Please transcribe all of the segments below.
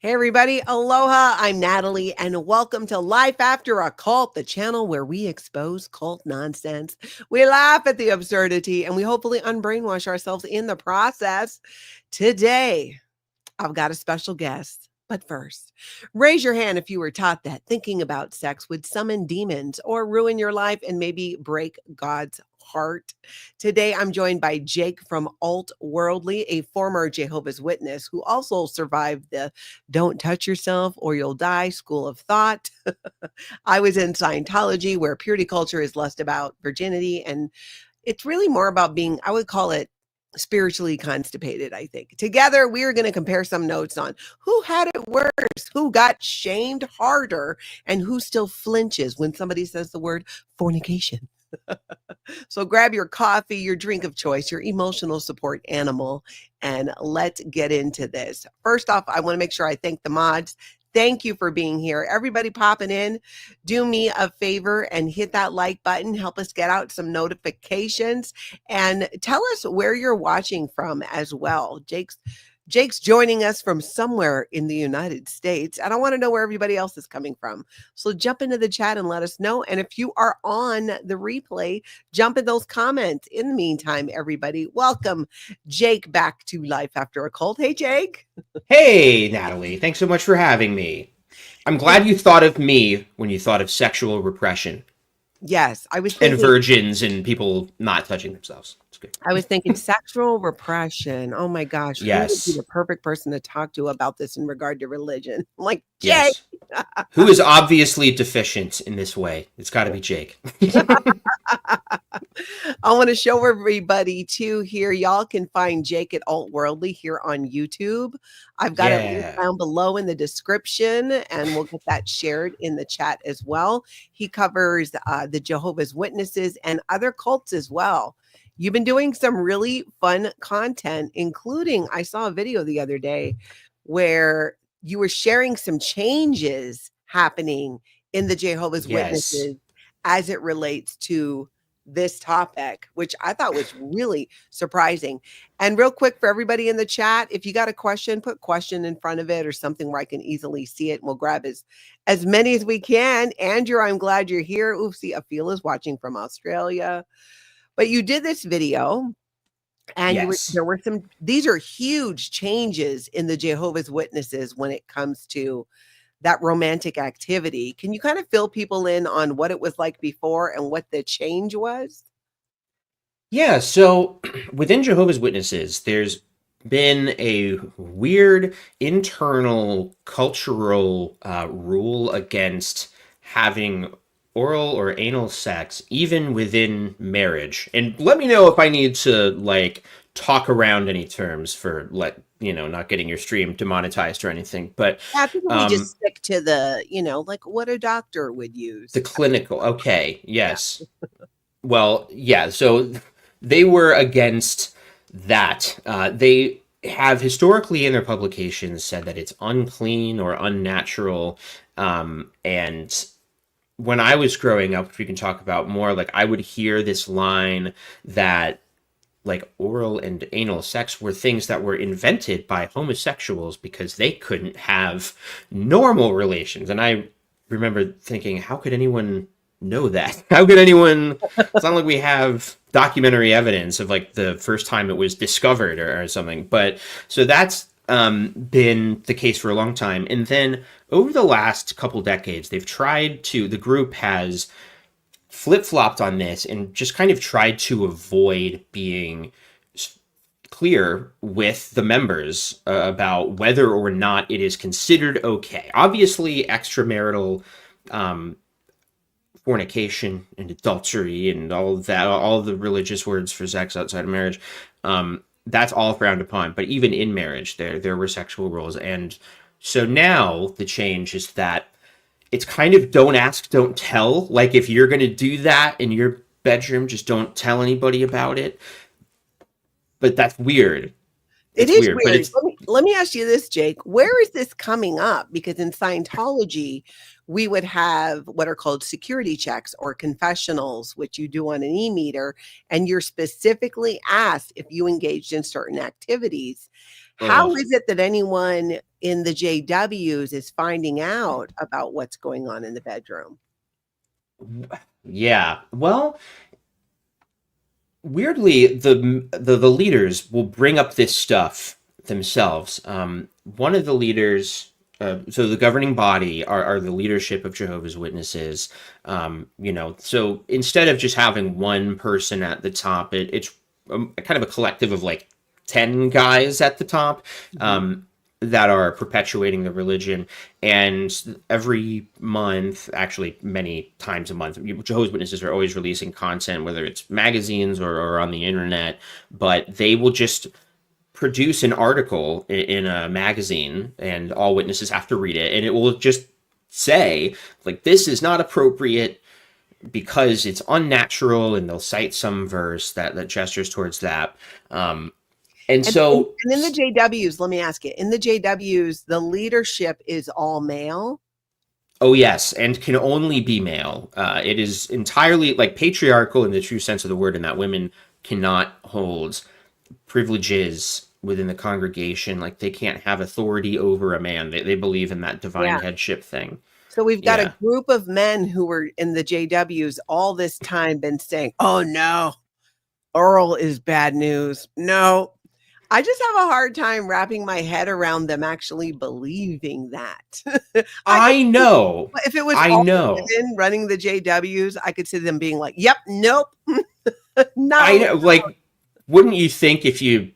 Hey everybody, aloha, I'm Natalie, and welcome to Life After a Cult, the channel where we expose cult nonsense. We laugh at the absurdity, and we hopefully unbrainwash ourselves in the process. Today, I've got a special guest. But first, raise your hand if you were taught that thinking about sex would summon demons or ruin your life and maybe break God's heart. Today, I'm joined by Jake from Alt Worldly, a former Jehovah's Witness who also survived the "don't touch yourself or you'll die" school of thought. I was in Scientology, where purity culture is less about virginity and it's really more about being, I would call it, spiritually constipated, I think. Together, we are going to compare some notes on who had it worse, who got shamed harder, and who still flinches when somebody says the word fornication. So grab your coffee, your drink of choice, your emotional support animal, and let's get into this. First off, I want to make sure I thank the mods. Thank you for being here. Everybody popping in, do me a favor and hit that like button. Help us get out some notifications and tell us where you're watching from as well. Jake's joining us from somewhere in the United States, and I want to know where everybody else is coming from. So jump into the chat and let us know. And if you are on the replay, jump in those comments. In the meantime, everybody, welcome Jake back to Life After a Cult. Hey, Jake. Hey, Natalie. Thanks so much for having me. I'm glad you thought of me when you thought of sexual repression. Yes, I was And thinking virgins and people not touching themselves. It's good. I was thinking sexual repression. Oh my gosh, who would be Yes. the perfect person to talk to about this in regard to religion? I'm like, Jake. Yes. Who is obviously deficient in this way? It's got to be Jake. I want to show everybody too here. Y'all can find Jake at Alt Worldly here on YouTube. I've got it linked down below in the description, and we'll get that shared in the chat as well. He covers the Jehovah's Witnesses and other cults as well. You've been doing some really fun content, including I saw a video the other day where you were sharing some changes happening in the Jehovah's Witnesses as it relates to this topic, which I thought was really surprising. And real quick for everybody in the chat, if you got a question, put question in front of it or something where I can easily see it. And we'll grab as many as we can. Andrew, I'm glad you're here. Oopsie, Afila's watching from Australia. But you did this video and there were these are huge changes in the Jehovah's Witnesses when it comes to that romantic activity. Can you kind of fill people in on what it was like before and what the change was? Yeah, so within Jehovah's Witnesses, there's been a weird internal cultural rule against having oral or anal sex, even within marriage. And let me know if I need to, like, talk around any terms for, not getting your stream demonetized or anything. But I think we just stick to the, like what a doctor would use. The clinical. Okay. Yes. Yeah. Well, yeah. So they were against that. They have historically in their publications said that it's unclean or unnatural. And when I was growing up, which we can talk about more, like I would hear this line that like oral and anal sex were things that were invented by homosexuals because they couldn't have normal relations. And I remember thinking, how could anyone know that? How could anyone? It's not like we have documentary evidence of like the first time it was discovered or something. But so that's been the case for a long time. And then over the last couple decades, the group has flip-flopped on this and just kind of tried to avoid being clear with the members about whether or not it is considered okay. Obviously, extramarital fornication and adultery and all of that, all of the religious words for sex outside of marriage, that's all frowned upon. But even in marriage, there were sexual roles. And so now the change is that it's kind of don't ask, don't tell. Like if you're going to do that in your bedroom, just don't tell anybody about it. But that's weird. It is weird. But let me ask you this, Jake. Where is this coming up? Because in Scientology, we would have what are called security checks or confessionals, which you do on an e-meter, and you're specifically asked if you engaged in certain activities. How is it that anyone in the JWs is finding out about what's going on in the bedroom? Yeah. Well, weirdly, the leaders will bring up this stuff themselves. One of the leaders, so the governing body are the leadership of Jehovah's Witnesses. So instead of just having one person at the top, it's kind of a collective of like 10 guys at the top. That are perpetuating the religion. And every month, actually many times a month, Jehovah's Witnesses are always releasing content, whether it's magazines or on the internet, but they will just produce an article in a magazine and all witnesses have to read it. And it will just say, like, this is not appropriate because it's unnatural, and they'll cite some verse that gestures towards that. And so, in the JWs, let me ask you, in the JWs, the leadership is all male? Oh, yes, and can only be male. It is entirely like patriarchal in the true sense of the word, in that women cannot hold privileges within the congregation. Like, they can't have authority over a man. They believe in that divine headship thing. So we've got a group of men who were in the JWs all this time been saying, oh, no, oral is bad news. No. I just have a hard time wrapping my head around them actually believing that. I know. If it was all women running the JWs, I could see them being like, yep, nope. No. I know. Like, wouldn't you think if you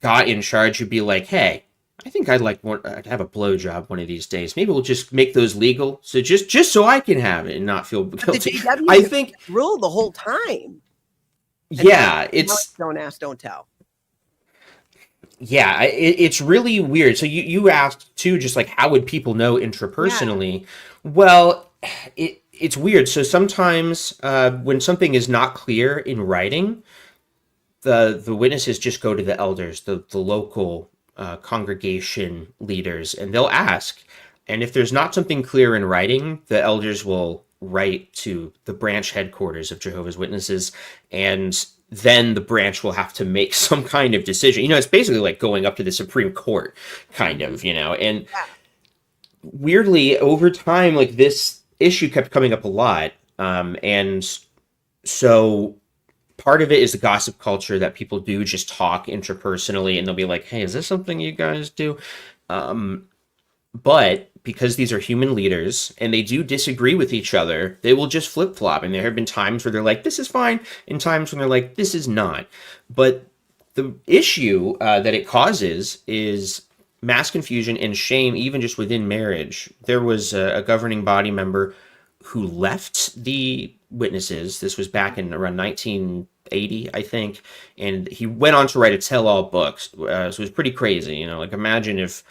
got in charge, you'd be like, hey, I think I'd like to have a blowjob one of these days. Maybe we'll just make those legal. So just so I can have it and not feel guilty. I think rule the whole time. Yeah, it's don't ask, don't tell. Yeah, it's really weird. So you asked too, just like how would people know intrapersonally? Yeah. Well, it's weird. So sometimes when something is not clear in writing, the witnesses just go to the elders, the local congregation leaders, and they'll ask. And if there's not something clear in writing, the elders will write to the branch headquarters of Jehovah's Witnesses, and then the branch will have to make some kind of decision. It's basically like going up to the Supreme Court, kind of, and weirdly, over time, like, this issue kept coming up a lot. And so part of it is the gossip culture that people do just talk interpersonally, and they'll be like, hey, is this something you guys do? But because these are human leaders and they do disagree with each other, they will just flip-flop. And there have been times where they're like, this is fine, and times when they're like, this is not. But the issue that it causes is mass confusion and shame, even just within marriage. There was a governing body member who left the witnesses. This was back in around 1980, I think. And he went on to write a tell-all book. So it was pretty crazy. Like, imagine if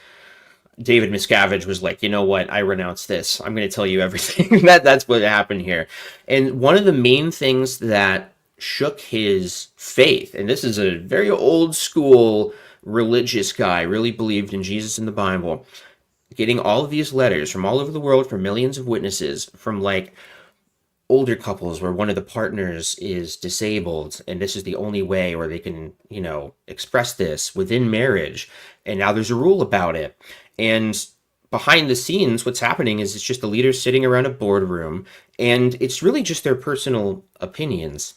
David Miscavige was like, you know what, I renounce this. I'm going to tell you everything. That's what happened here. And one of the main things that shook his faith, and this is a very old school religious guy, really believed in Jesus and the Bible, getting all of these letters from all over the world from millions of witnesses, from like older couples where one of the partners is disabled and this is the only way where they can, express this within marriage. And now there's a rule about it. And behind the scenes, what's happening is it's just the leaders sitting around a boardroom, and it's really just their personal opinions.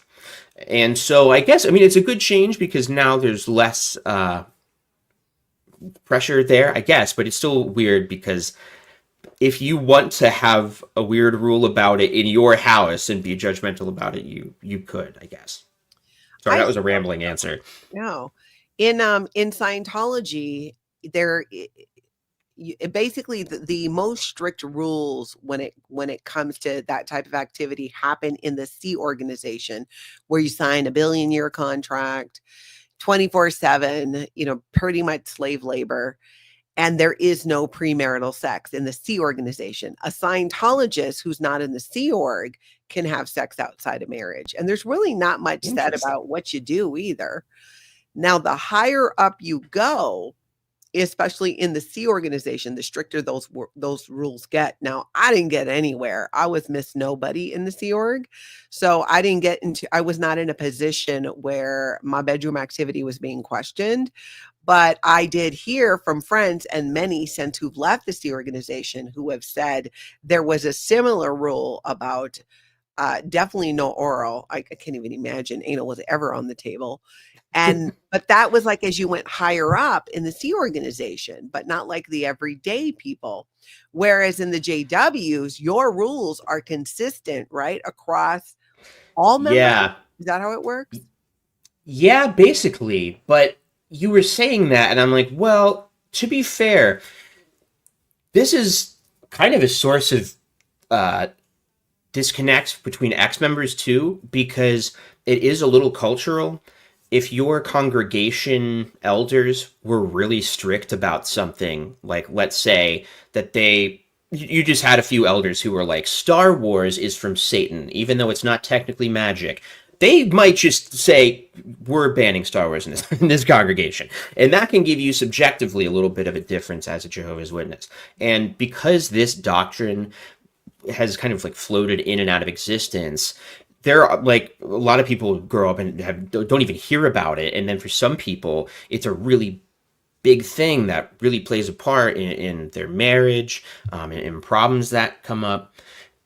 And so I guess, it's a good change because now there's less pressure there, I guess, but it's still weird because if you want to have a weird rule about it in your house and be judgmental about it, you could, I guess. Sorry, that was a rambling answer. No. In Scientology, basically the most strict rules when it comes to that type of activity happen in the C organization, where you sign a billion-year contract, 24/7, pretty much slave labor, and there is no premarital sex in the C organization. A Scientologist who's not in the C org can have sex outside of marriage, and there's really not much said about what you do either. Now, the higher up you go, especially in the C organization, the stricter those rules get. Now, I didn't get anywhere. I was Miss Nobody in the C org. So I was not in a position where my bedroom activity was being questioned. But I did hear from friends and many since who've left this organization who have said there was a similar rule about definitely no oral. I can't even imagine anal was ever on the table. And but that was like as you went higher up in the C organization, but not like the everyday people. Whereas in the JWs, your rules are consistent, right? Across all members. Yeah. Is that how it works? Yeah, basically. But you were saying that, and I'm like, well, to be fair, this is kind of a source of uh, disconnect between ex members too, because it is a little cultural. If your congregation elders were really strict about something, like let's say that you just had a few elders who were like, Star Wars is from Satan, even though it's not technically magic. They might just say, we're banning Star Wars in this congregation. And that can give you subjectively a little bit of a difference as a Jehovah's Witness. And because this doctrine has kind of like floated in and out of existence, there are like a lot of people grow up and don't even hear about it. And then for some people, it's a really big thing that really plays a part in their marriage, and problems that come up.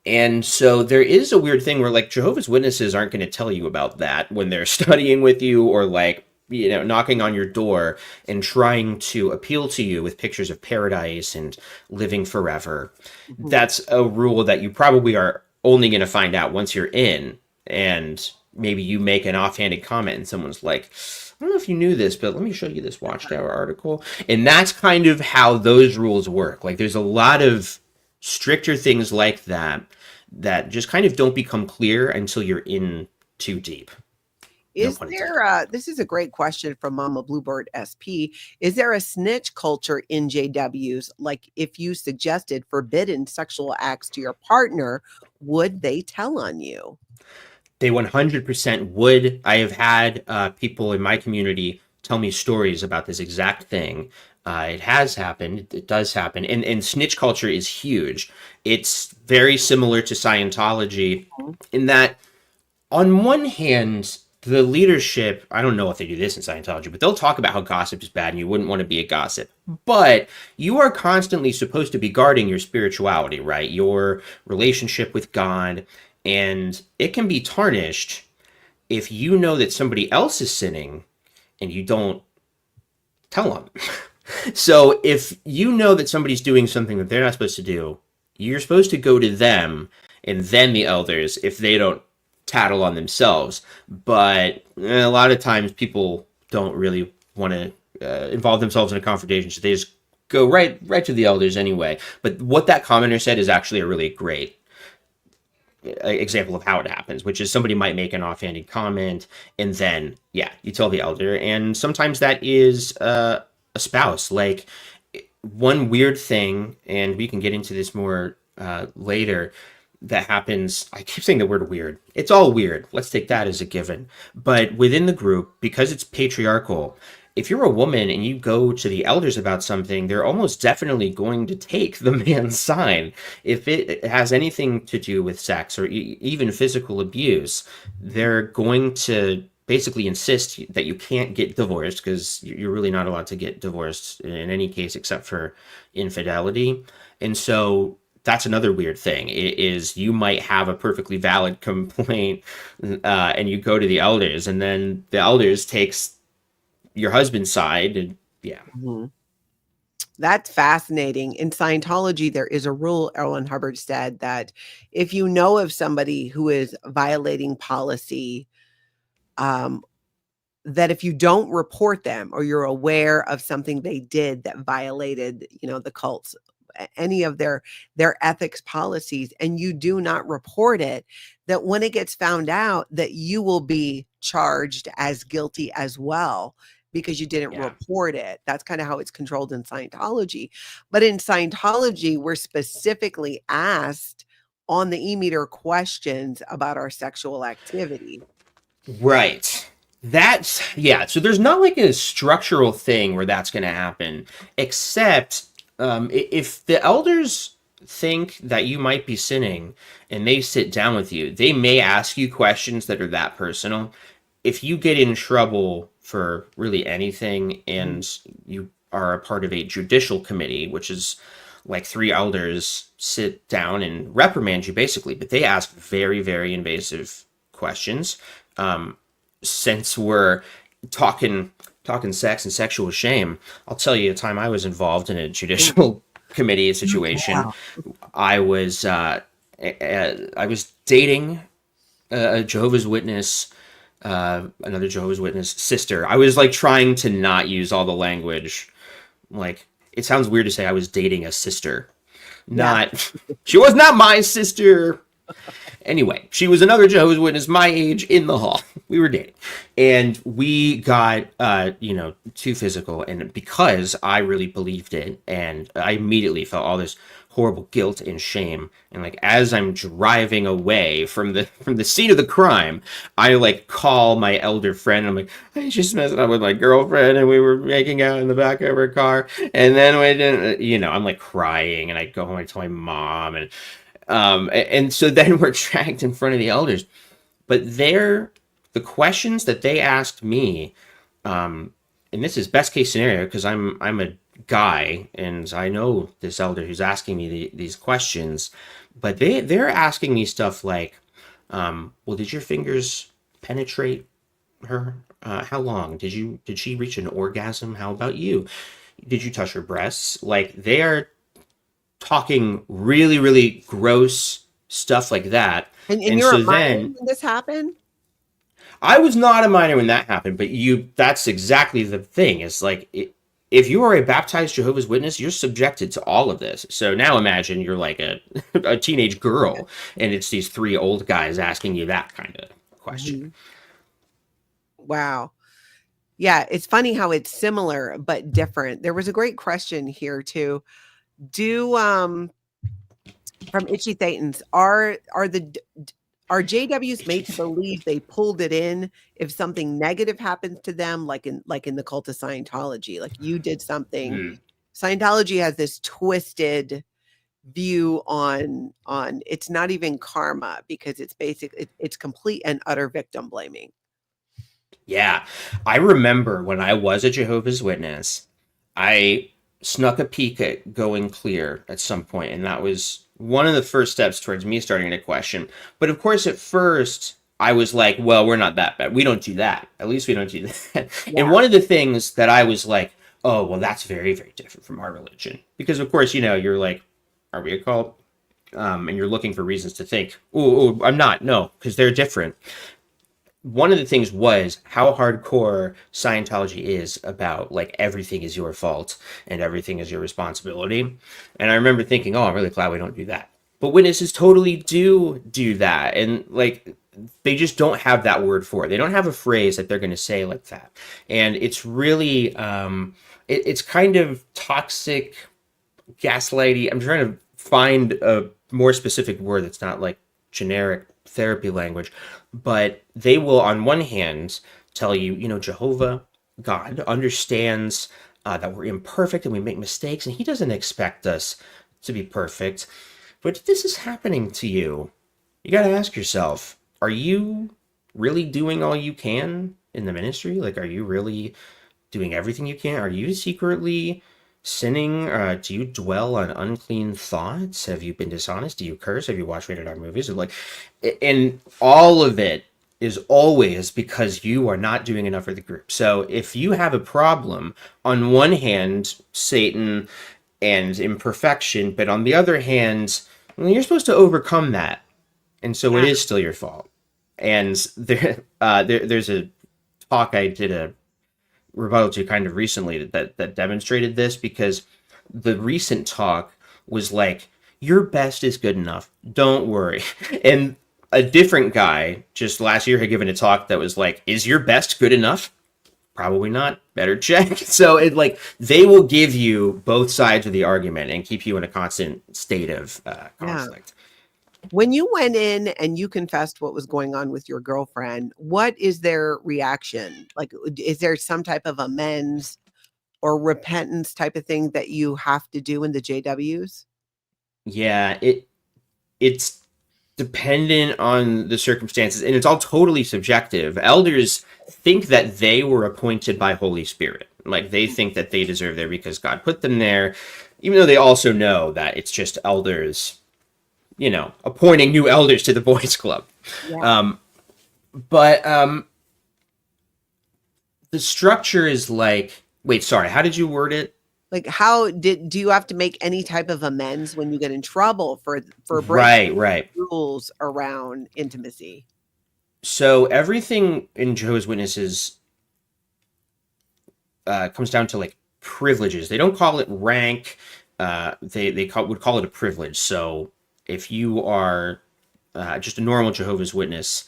And so there is a weird thing where like Jehovah's Witnesses aren't going to tell you about that when they're studying with you or like, knocking on your door and trying to appeal to you with pictures of paradise and living forever. Mm-hmm. That's a rule that you probably are only going to find out once you're in, and maybe you make an offhanded comment and someone's like, I don't know if you knew this, but let me show you this Watchtower article. And that's kind of how those rules work. Like there's a lot of stricter things like that just kind of don't become clear until you're in too deep. Is there this is a great question from Mama Bluebird SP. Is there a snitch culture in JWs? Like if you suggested forbidden sexual acts to your partner, would they tell on you? They 100% would. I have had people in my community tell me stories about this exact thing. It has happened. It does happen. And snitch culture is huge. It's very similar to Scientology in that, on one hand, the leadership, I don't know if they do this in Scientology, but they'll talk about how gossip is bad and you wouldn't want to be a gossip. But you are constantly supposed to be guarding your spirituality, right? Your relationship with God. And it can be tarnished if you know that somebody else is sinning and you don't tell them. So if you know that somebody's doing something that they're not supposed to do, you're supposed to go to them and then the elders if they don't tattle on themselves. But a lot of times people don't really want to involve themselves in a confrontation, so they just go right to the elders anyway. But what that commenter said is actually a really great example of how it happens, which is somebody might make an offhanded comment and then you tell the elder. And sometimes that is a spouse. Like one weird thing, and we can get into this more later, that happens. I keep saying the word weird. It's all weird. Let's take that as a given. But within the group, because it's patriarchal, if you're a woman and you go to the elders about something, they're almost definitely going to take the man's side. If it has anything to do with sex or even physical abuse, they're going to basically insist that you can't get divorced, because you're really not allowed to get divorced in any case except for infidelity. And so that's another weird thing, is you might have a perfectly valid complaint and you go to the elders, and then the elders takes your husband's side. And Mm-hmm. That's fascinating. In Scientology, there is a rule, Erwin Hubbard said, that if you know of somebody who is violating policy, that if you don't report them or you're aware of something they did that violated, the cult's any of their ethics policies, and you do not report it, that when it gets found out, that you will be charged as guilty as well because you didn't report it. That's kind of how it's controlled in Scientology. But in Scientology, we're specifically asked on the e-meter questions about our sexual activity. Right. That's so there's not like a structural thing where that's going to happen, except if the elders think that you might be sinning and they sit down with you, they may ask you questions that are that personal. If you get in trouble for really anything, and you are a part of a judicial committee, which is like three elders sit down and reprimand you basically, but they ask very, very invasive questions. Since we're talking sex and sexual shame, I'll tell you a time I was involved in a judicial committee situation. Wow. I was dating a Jehovah's Witness, another Jehovah's Witness sister. I was like trying to not use all the language. Like, it sounds weird to say I was dating a sister. Yeah. Not, she was not my sister. Anyway, she was another Jehovah's Witness my age in the hall. We were dating. And we got, too physical. And because I really believed it, and I immediately felt all this horrible guilt and shame. And like, as I'm driving away from the scene of the crime, I like call my elder friend. I'm like, I just messed up with my girlfriend and we were making out in the back of her car. And then we didn't, I'm like crying, and I go home and tell my mom, and so then we're dragged in front of the elders. But the questions that they asked me, and this is best case scenario because I'm a guy and I know this elder who's asking me these questions, but they're asking me stuff like, well, did your fingers penetrate her? How long? Did she reach an orgasm? How about you? Did you touch her breasts? Like, they are talking really, really gross stuff like that. And And you're a so minor then when this happened? I was not a minor when that happened, but that's exactly the thing. It's like, if you are a baptized Jehovah's Witness, you're subjected to all of this. So now imagine you're like a teenage girl, and it's these three old guys asking you that kind of question. Mhm. Wow. Yeah, it's funny how it's similar but different. There was a great question here too. Do from Itchy Thetans, are JWs made to believe they pulled it in if something negative happens to them, like in the cult of Scientology, like you did something. Mm. Scientology has this twisted view on it's not even karma because it's complete and utter victim blaming. Yeah. I remember when I was a Jehovah's Witness, I snuck a peek at going clear at some point, and that was one of the first steps towards me starting to question. But of course, at first, I was like, well, we're not that bad. We don't do that. At least we don't do that. And Yeah. one of the things that I was like, oh, well, that's very, very different from our religion. Because, of course, you're like, are we a cult? And you're looking for reasons to think, oh, I'm not. No, because they're different. One of the things was how hardcore Scientology is about like everything is your fault and everything is your responsibility. And I remember thinking, oh, I'm really glad we don't do that. But witnesses totally do that. And like, they just don't have that word for it. They don't have a phrase that they're going to say like that. And it's really, it's kind of toxic, gaslighty. I'm trying to find a more specific word that's not like generic therapy language, but they will, on one hand, tell you, Jehovah, God, understands that we're imperfect and we make mistakes, and He doesn't expect us to be perfect. But if this is happening to you, you got to ask yourself, are you really doing all you can in the ministry? Like, are you really doing everything you can? Are you secretly sinning? Do you dwell on unclean thoughts? Have you been dishonest? Do you curse? Have you watched rated R movies? Or like, and all of it is always because you are not doing enough for the group. So if you have a problem, on one hand, Satan and imperfection, but on the other hand, well, you're supposed to overcome that, and so it Yeah. is still your fault. And there's a talk I did a rebuttal to kind of recently that demonstrated this, because the recent talk was like, your best is good enough, don't worry. And a different guy just last year had given a talk that was like, is your best good enough? Probably not, better check. So it like, they will give you both sides of the argument and keep you in a constant state of Yeah. conflict. When you went in and you confessed what was going on with your girlfriend, what is their reaction? Like, is there some type of amends or repentance type of thing that you have to do in the JWs? Yeah, it's dependent on the circumstances, and it's all totally subjective. Elders think that they were appointed by Holy Spirit. Like, they think that they deserve there because God put them there, even though they also know that it's just elders, appointing new elders to the boys club. Yeah. But the structure is like, wait, sorry, how did you word it? Like, do you have to make any type of amends when you get in trouble for breaking Right. rules around intimacy? So everything in Jehovah's Witnesses comes down to like privileges. They don't call it rank. They would call it a privilege. So if you are just a normal Jehovah's Witness,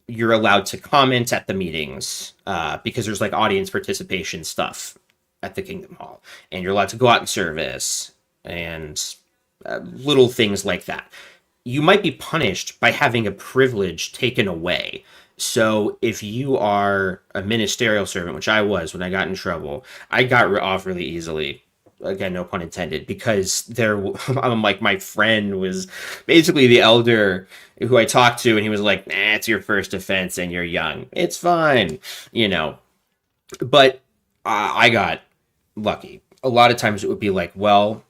you're allowed to comment at the meetings because there's like audience participation stuff at the Kingdom Hall, and you're allowed to go out in service and little things like that. You might be punished by having a privilege taken away. So if you are a ministerial servant, which I was when I got in trouble, I got off really easily. Again, no pun intended, because I'm like, my friend was basically the elder who I talked to, and he was like, "Nah, it's your first offense and you're young. It's fine," But I got lucky. A lot of times it would be like, well,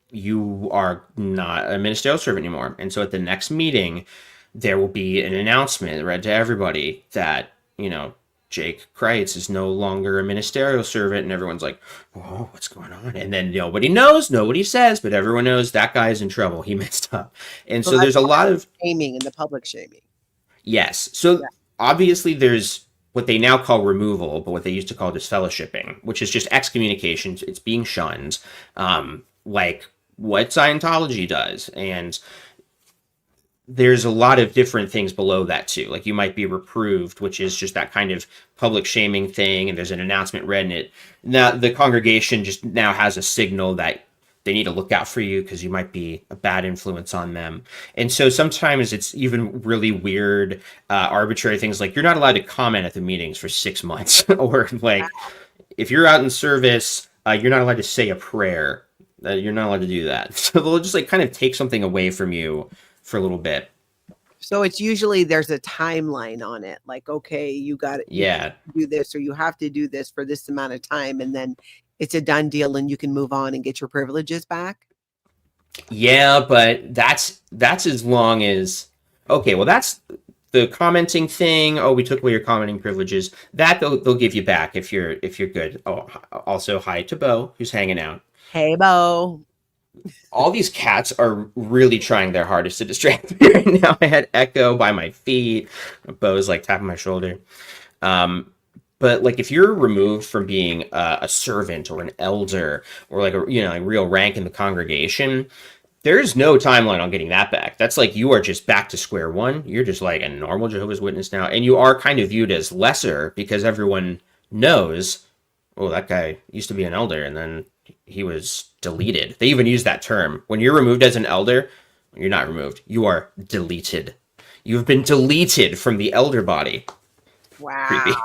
you are not a ministerial servant anymore. And so at the next meeting, there will be an announcement read to everybody that, Jake Kreitz is no longer a ministerial servant. And everyone's like, whoa, what's going on? And then nobody knows, nobody says, but everyone knows that guy's in trouble. He messed up. And so there's a lot of shaming and the public shaming. Yes. So obviously there's what they now call removal, but what they used to call disfellowshipping, which is just excommunication. It's being shunned, like what Scientology does. And there's a lot of different things below that too. Like, you might be reproved, which is just that kind of public shaming thing. And there's an announcement read in it. Now the congregation just now has a signal that they need to look out for you because you might be a bad influence on them. And so sometimes it's even really weird, arbitrary things like you're not allowed to comment at the meetings for 6 months, or like if you're out in service, you're not allowed to say a prayer. You're not allowed to do that. So they'll just like kind of take something away from you for a little bit. So it's usually there's a timeline on it. Like, okay, you got to do this, or you have to do this for this amount of time. And then it's a done deal and you can move on and get your privileges back. Yeah, but that's as long as, okay, well, that's the commenting thing. Oh, we took away your commenting privileges. That they'll give you back if you're good. Oh, also hi to Bo, who's hanging out. Hey, Bo. All these cats are really trying their hardest to distract me right now. I had Echo by my feet. Bo's like tapping my shoulder. But like, if you're removed from being a servant or an elder or like a real rank in the congregation, there's no timeline on getting that back. That's like you are just back to square one. You're just like a normal Jehovah's Witness now, and you are kind of viewed as lesser because everyone knows, oh, that guy used to be an elder and then he was deleted. They even use that term. When you're removed as an elder, you're not removed. You are deleted. You've been deleted from the elder body. Wow. Creepy.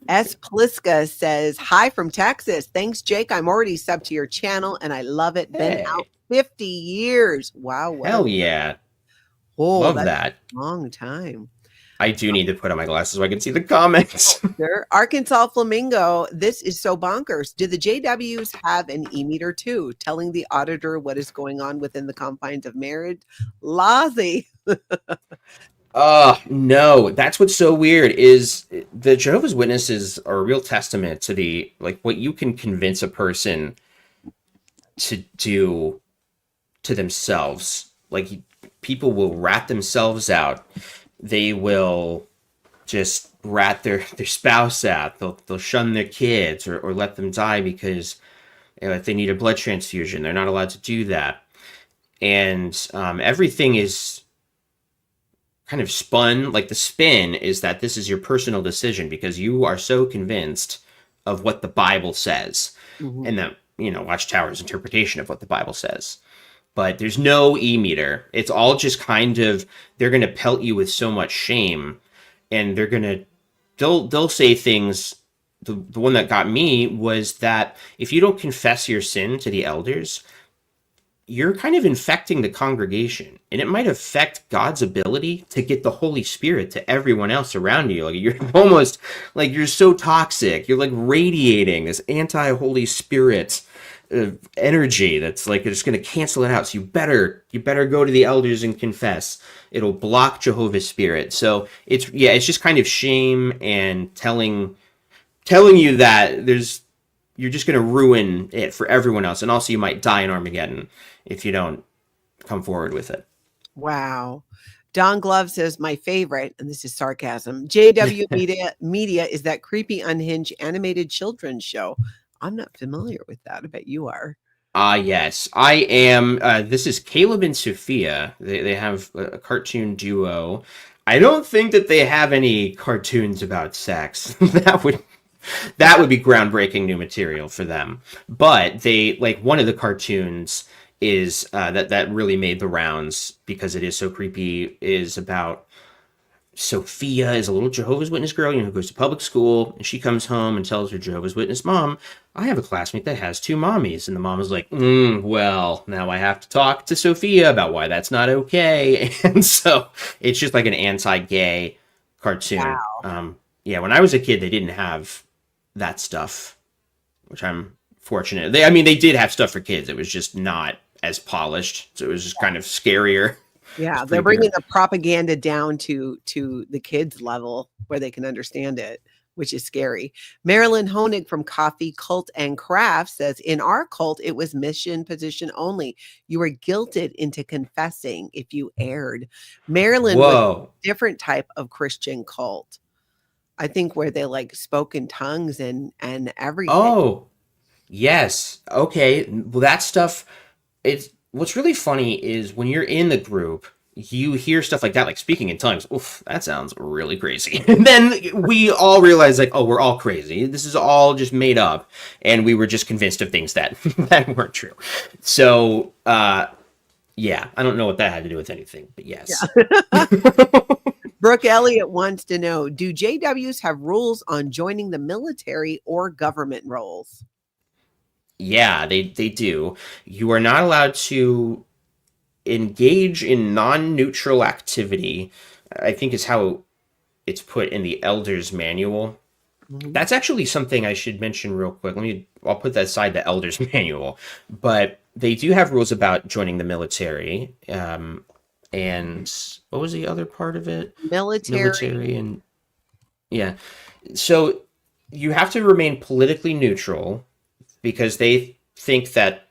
S. Pliska says, hi from Texas. Thanks, Jake. I'm already subbed to your channel and I love it. Been out 50 years. Wow. Hell yeah. Oh, love that. A long time. I do need to put on my glasses so I can see the comments. Arkansas Flamingo, this is so bonkers. Do the JWs have an e-meter too, telling the auditor what is going on within the confines of marriage? Lazy. No, that's what's so weird is the Jehovah's Witnesses are a real testament to the, like, what you can convince a person to do to themselves. Like, people will rat themselves out. They will just rat their spouse out. They'll shun their kids or let them die because if they need a blood transfusion, they're not allowed to do that. And everything is kind of spun. Like, the spin is that this is your personal decision because you are so convinced of what the Bible says, and that, Watchtower's interpretation of what the Bible says. But there's no e-meter. It's all just kind of, they're going to pelt you with so much shame, and they'll say things. The one that got me was that if you don't confess your sin to the elders, you're kind of infecting the congregation, and it might affect God's ability to get the Holy Spirit to everyone else around you. Like you're almost like you're so toxic. You're like radiating this anti-Holy Spirit energy that's like it's going to cancel it out. So you better go to the elders and confess. It'll block Jehovah's Spirit. So it's just kind of shame and telling you that you're just going to ruin it for everyone else, and also you might die in Armageddon if you don't come forward with it. Wow. Don Glove says, my favorite, and this is sarcasm, JW Media is that creepy, unhinged animated children's show. I'm not familiar with that. I bet you are. Yes, I am. This is Caleb and Sophia. They have a cartoon duo. I don't think that they have any cartoons about sex. That would be groundbreaking new material for them. But they like one of the cartoons is that really made the rounds because it is so creepy. Is about Sophia is a little Jehovah's Witness girl, who goes to public school, and she comes home and tells her Jehovah's Witness mom, I have a classmate that has two mommies. And the mom is like, well, now I have to talk to Sophia about why that's not okay. And so it's just like an anti-gay cartoon. Wow. Yeah, when I was a kid, they didn't have that stuff, which I'm fortunate. They did have stuff for kids. It was just not as polished. So it was just kind of scarier. Yeah, they're bringing the propaganda down to the kids level where they can understand it, which is scary. Marilyn Honig from Coffee, Cult, and Craft says, in our cult, it was mission position only. You were guilted into confessing if you erred. Marilyn was a different type of Christian cult. I think where they like spoke in tongues and everything. Oh, yes. Okay. Well, that stuff, what's really funny is when you're in the group, you hear stuff like that, like speaking in tongues. Oof, that sounds really crazy. And then we all realize, like, oh, we're all crazy. This is all just made up. And we were just convinced of things that weren't true. So, yeah, I don't know what that had to do with anything, but yes. Yeah. Brooke Elliott wants to know, do JWs have rules on joining the military or government roles? Yeah, they do. You are not allowed to engage in non-neutral activity, I think is how it's put in the Elders Manual. Mm-hmm. That's actually something I should mention real quick. I'll put that aside, the Elders Manual. But they do have rules about joining the military. And what was the other part of it? Military and yeah. So you have to remain politically neutral because they think that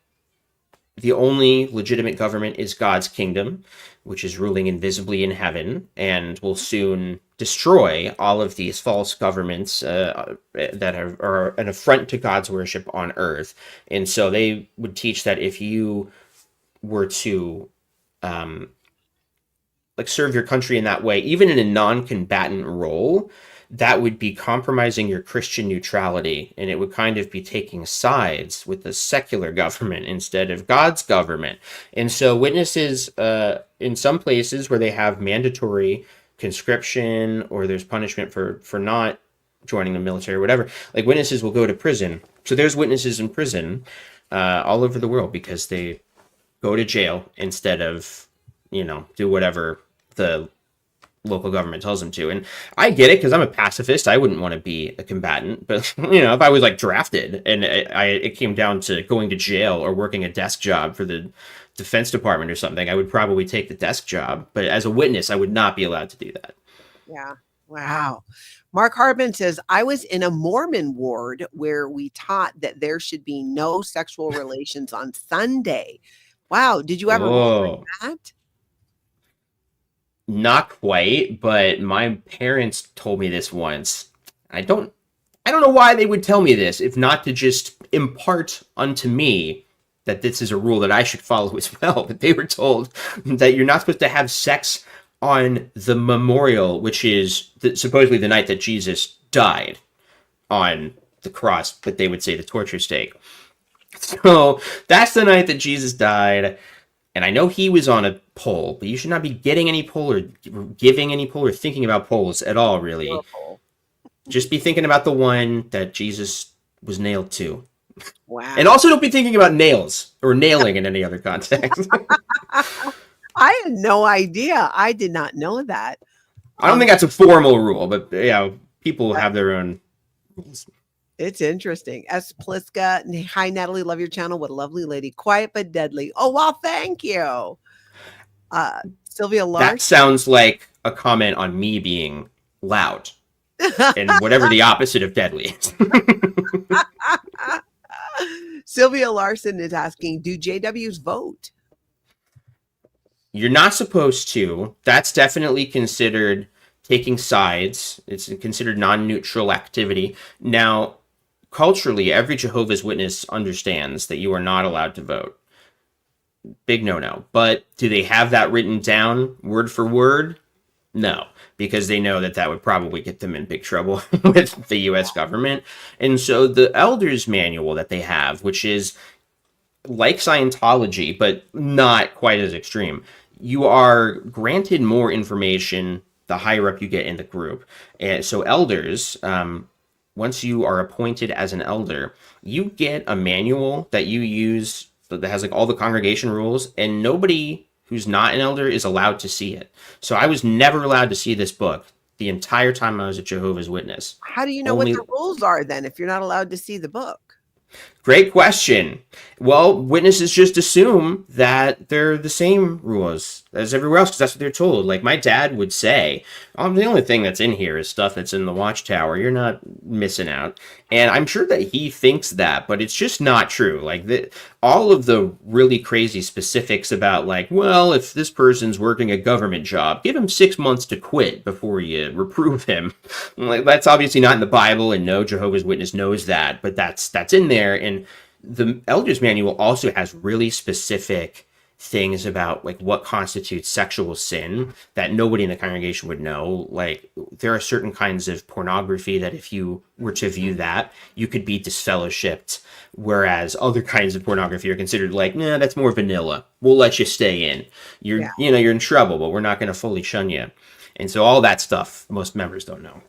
the only legitimate government is God's kingdom, which is ruling invisibly in heaven and will soon destroy all of these false governments that are an affront to God's worship on earth. And so they would teach that if you were to serve your country in that way, even in a non-combatant role, that would be compromising your Christian neutrality, and it would kind of be taking sides with the secular government instead of God's government. And so witnesses, in some places where they have mandatory conscription or there's punishment for not joining the military or whatever, like witnesses will go to prison. So there's witnesses in prison all over the world because they go to jail instead of, do whatever the local government tells them to. And I get it because I'm a pacifist. I wouldn't want to be a combatant. But, if I was like drafted and it came down to going to jail or working a desk job for the Defense Department or something, I would probably take the desk job. But as a witness, I would not be allowed to do that. Yeah. Wow. Mark Harbin says, I was in a Mormon ward where we taught that there should be no sexual relations on Sunday. Wow. Did you ever like that? Not quite, but my parents told me this once. I don't know why they would tell me this, if not to just impart unto me that this is a rule that I should follow as well. But they were told that you're not supposed to have sex on the memorial, which is supposedly the night that Jesus died on the cross, but they would say the torture stake. So that's the night that Jesus died. And I know he was on a pole, but you should not be getting any pole or giving any pole or thinking about poles at all, really. Just be thinking about the one that Jesus was nailed to. And Wow. also don't be thinking about nails or nailing in any other context. I had no idea. I did not know that. I don't think that's a formal rule, but people have their own rules. It's interesting. S. Pliska. Hi, Natalie. Love your channel. What a lovely lady. Quiet but deadly. Oh, well, thank you. Sylvia That Larson. sounds like a comment on me being loud and whatever the opposite of deadly is. Sylvia Larson is asking, do JWs vote? You're not supposed to. That's definitely considered taking sides. It's considered non-neutral activity. Now, culturally, every Jehovah's Witness understands that you are not allowed to vote. Big no-no. But do they have that written down word for word? No, because they know that would probably get them in big trouble with the U.S. government. And so the elders manual that they have, which is like Scientology, but not quite as extreme, you are granted more information the higher up you get in the group. And so elders, once you are appointed as an elder, you get a manual that you use that has like all the congregation rules, and nobody who's not an elder is allowed to see it. So I was never allowed to see this book the entire time I was a Jehovah's Witness. How do you know what the rules are then if you're not allowed to see the book? Great question. Well, witnesses just assume that they're the same rules as everywhere else because that's what they're told. Like my dad would say, the only thing that's in here is stuff that's in the Watchtower. You're not missing out. And I'm sure that he thinks that, but it's just not true. Like all of the really crazy specifics about like, well, if this person's working a government job, give him 6 months to quit before you reprove him. Like that's obviously not in the Bible, and no Jehovah's Witness knows that, but that's in there. And the Elders Manual also has really specific things about like what constitutes sexual sin that nobody in the congregation would know. Like there are certain kinds of pornography that if you were to view that, you could be disfellowshipped, whereas other kinds of pornography are considered like, nah, that's more vanilla. We'll let you stay in. You're in trouble, but we're not going to fully shun you. And so all that stuff most members don't know.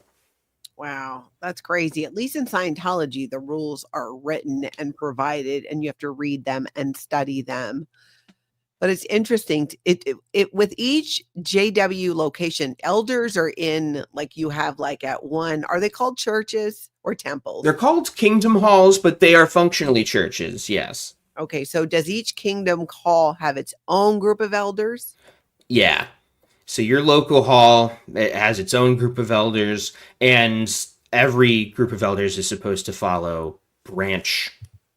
Wow, that's crazy. At least in Scientology, the rules are written and provided, and you have to read them and study them. But it's interesting. It with each JW location, elders are in, like you have like at one, are they called churches or temples? They're called kingdom halls, but they are functionally churches, yes. Okay, so does each kingdom hall have its own group of elders? Yeah. So your local hall, it has its own group of elders, and every group of elders is supposed to follow branch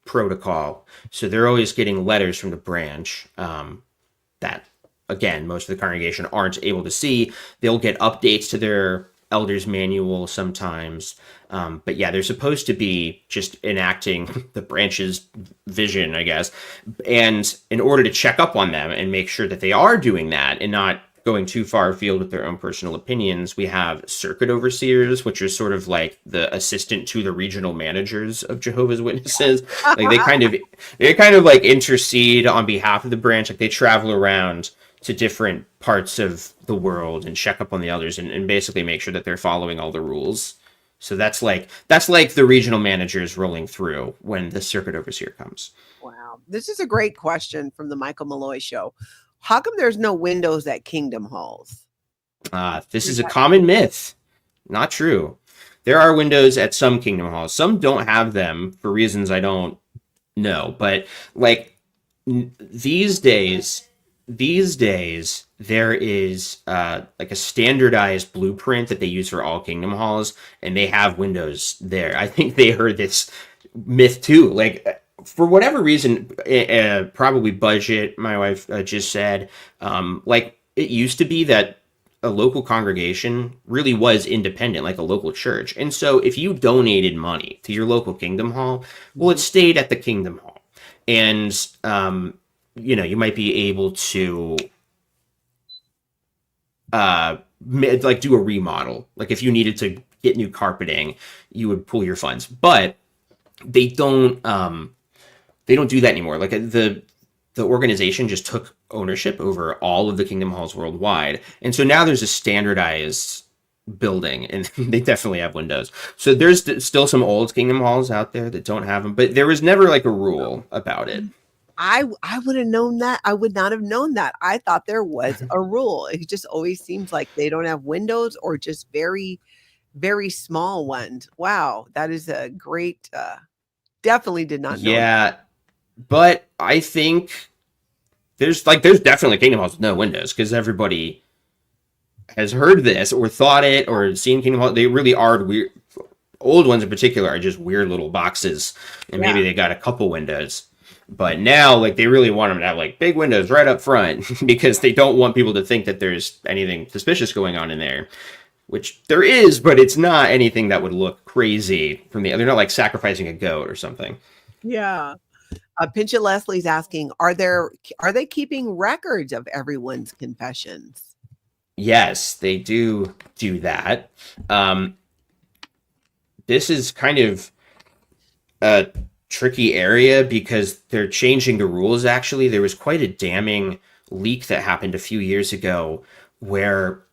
protocol. So they're always getting letters from the branch that, again, most of the congregation aren't able to see. They'll get updates to their elders manual sometimes. But yeah, they're supposed to be just enacting the branch's vision, I guess. And in order to check up on them and make sure that they are doing that and not going too far afield with their own personal opinions, we have circuit overseers, which are sort of like the assistant to the regional managers of Jehovah's Witnesses. Like they kind of like intercede on behalf of the branch. Like they travel around to different parts of the world and check up on the elders and basically make sure that they're following all the rules. So that's like the regional managers rolling through when the circuit overseer comes. Wow. This is a great question from the Michael Malloy Show. How come there's no windows at kingdom halls? This is a common myth. Not true. There are windows at some kingdom halls. Some don't have them for reasons I don't know. But like these days, there is like a standardized blueprint that they use for all kingdom halls, and they have windows there. I think they heard this myth too. Like for whatever reason, probably budget, my wife just said, like it used to be that a local congregation really was independent, like a local church. And so if you donated money to your local kingdom hall, well, it stayed at the kingdom hall. And, you might be able to like do a remodel. Like if you needed to get new carpeting, you would pool your funds. But they don't do that anymore. Like the organization just took ownership over all of the kingdom halls worldwide. And so now there's a standardized building, and they definitely have windows. So there's still some old kingdom halls out there that don't have them, but there was never like a rule about it. I would have known that. I would not have known that. I thought there was a rule. It just always seems like they don't have windows or just very, very small ones. Wow, that is a great. Definitely did not know that. Yeah, but I think there's definitely kingdom halls with no windows because everybody has heard this or thought it or seen kingdom halls. They really are weird. Old ones in particular are just weird little boxes, and maybe they got a couple windows. But now, like, they really want them to have like big windows right up front because they don't want people to think that there's anything suspicious going on in there, which there is, but it's not anything that would look crazy from the. They're not like sacrificing a goat or something. Yeah. Pinchot Leslie's asking, are they keeping records of everyone's confessions? Yes, they do that. This is kind of a tricky area because they're changing the rules. Actually, there was quite a damning leak that happened a few years ago where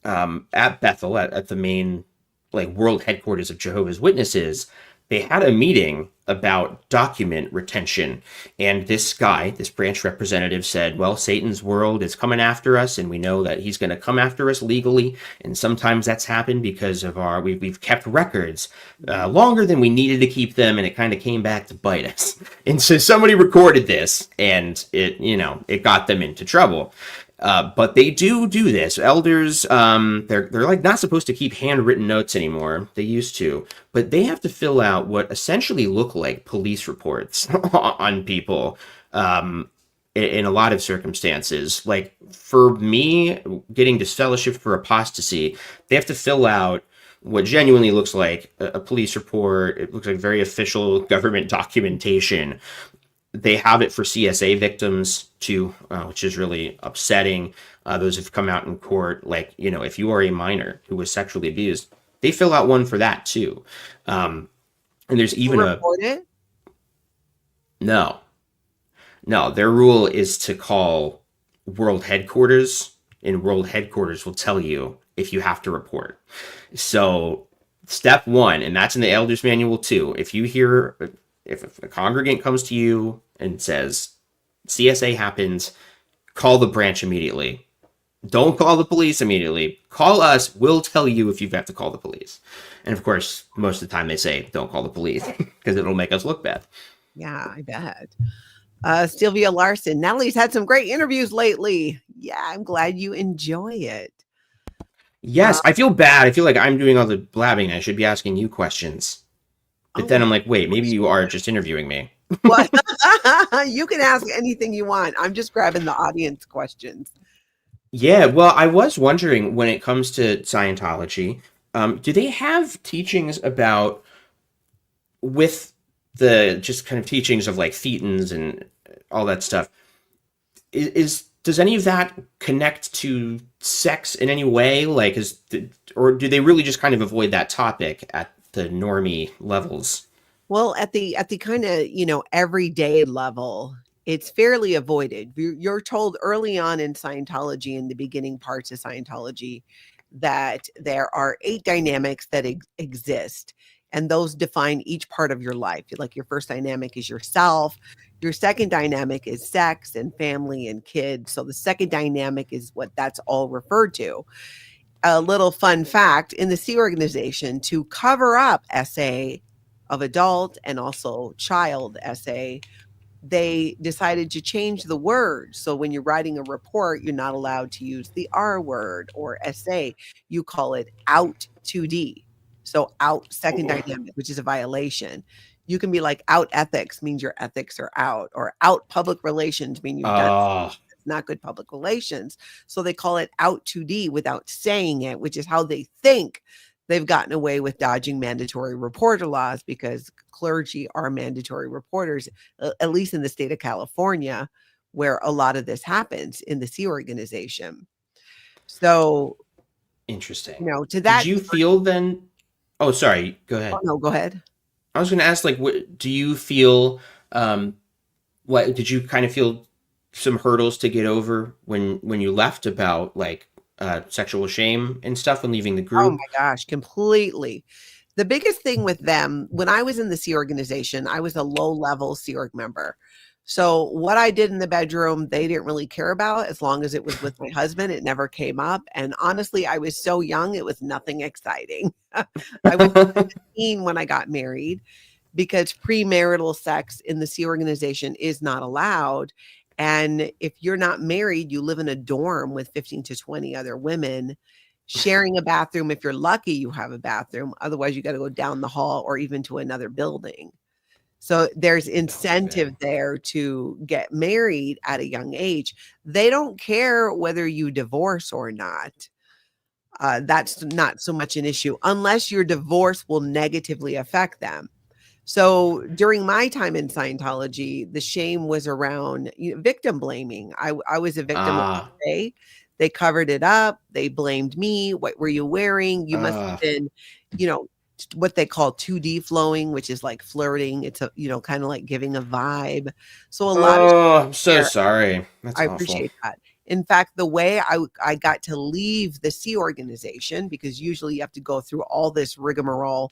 at Bethel, at the main like world headquarters of Jehovah's Witnesses, they had a meeting about document retention. And this guy, this branch representative, said, well, Satan's world is coming after us, and we know that he's going to come after us legally. And sometimes that's happened because of we've kept records longer than we needed to keep them, and it kind of came back to bite us. And so somebody recorded this, and it got them into trouble. But they do this. Elders, they're like not supposed to keep handwritten notes anymore. They used to, but they have to fill out what essentially look like police reports on people in a lot of circumstances. Like for me, getting disfellowshipped for apostasy, they have to fill out what genuinely looks like a police report. It looks like very official government documentation. They have it for CSA victims too, which is really upsetting. Those have come out in court, like, if you are a minor who was sexually abused, they fill out one for that too. And there's even report it? No, their rule is to call world headquarters, and world headquarters will tell you if you have to report. So step one, and that's in the elders manual too. If a congregant comes to you and says, CSA happens, call the branch immediately. Don't call the police immediately. Call us. We'll tell you if you have to call the police. And of course, most of the time they say, don't call the police because it'll make us look bad. Yeah, I bet. Sylvia Larson, Natalie's had some great interviews lately. Yeah, I'm glad you enjoy it. Yes, I feel bad. I feel like I'm doing all the blabbing. I should be asking you questions. But then I'm like, wait, maybe you are just interviewing me. What? You can ask anything you want. I'm just grabbing the audience questions. Yeah, well, I was wondering when it comes to Scientology, do they have teachings about, with the just kind of teachings of like thetans and all that stuff, does any of that connect to sex in any way? Like, or do they really just kind of avoid that topic at the normie levels? Well, at the kind of, everyday level, it's fairly avoided. You're told early on in Scientology, in the beginning parts of Scientology, that there are 8 dynamics that exist, and those define each part of your life. Like your first dynamic is yourself. Your second dynamic is sex and family and kids. So the second dynamic is what that's all referred to. A little fun fact, in the Sea Organization, to cover up SA of adult and also child SA, they decided to change the word. So when you're writing a report, you're not allowed to use the R word or SA. You call it out 2D. So out second dynamic, which is a violation. You can be like out ethics means your ethics are out, or out public relations mean you've done not good public relations. So they call it out 2D without saying it, which is how they think they've gotten away with dodging mandatory reporter laws, because clergy are mandatory reporters, at least in the state of California, where a lot of this happens in the Sea Organization. So interesting. To that, did you feel then? Oh, sorry. Go ahead. Oh, no, go ahead. I was going to ask, like, do you feel? What did you kind of feel some hurdles to get over when you left about like sexual shame and stuff when leaving the Oh group. my gosh, completely. The biggest thing with them, when I was in the Sea Organization, I was a low-level Sea Org member. So what I did in the bedroom, they didn't really care about as long as it was with my husband. It never came up. And honestly, I was so young, it was nothing exciting. I was 17 when I got married because premarital sex in the Sea Organization is not allowed. And if you're not married, you live in a dorm with 15 to 20 other women sharing a bathroom. If you're lucky, you have a bathroom. Otherwise, you got to go down the hall or even to another building. So there's No kidding. incentive there to get married at a young age. They don't care whether you divorce or not. That's not so much an issue unless your divorce will negatively affect them. So during my time in Scientology, the shame was around victim blaming. I was a victim of Ah, SA. They covered it up. They blamed me. What were you wearing? You must have uh, been, you know, what they call 2D flowing, which is like flirting. It's a, kind of like giving a vibe. So a lot of oh, I'm so there. sorry. That's I awful. appreciate that. In fact, the way I got to leave the Sea Organization, because usually you have to go through all this rigmarole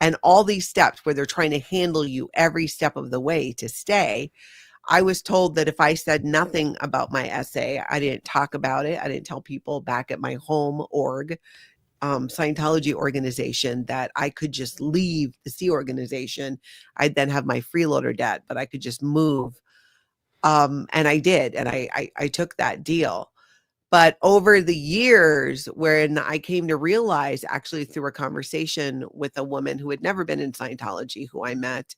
and all these steps where they're trying to handle you every step of the way to stay. I was told that if I said nothing about my essay, I didn't talk about it, I didn't tell people back at my home org, Scientology organization, that I could just leave the Sea Organization. I'd then have my freeloader debt, but I could just move. And I did, and I took that deal. But over the years, when I came to realize, actually through a conversation with a woman who had never been in Scientology, who I met,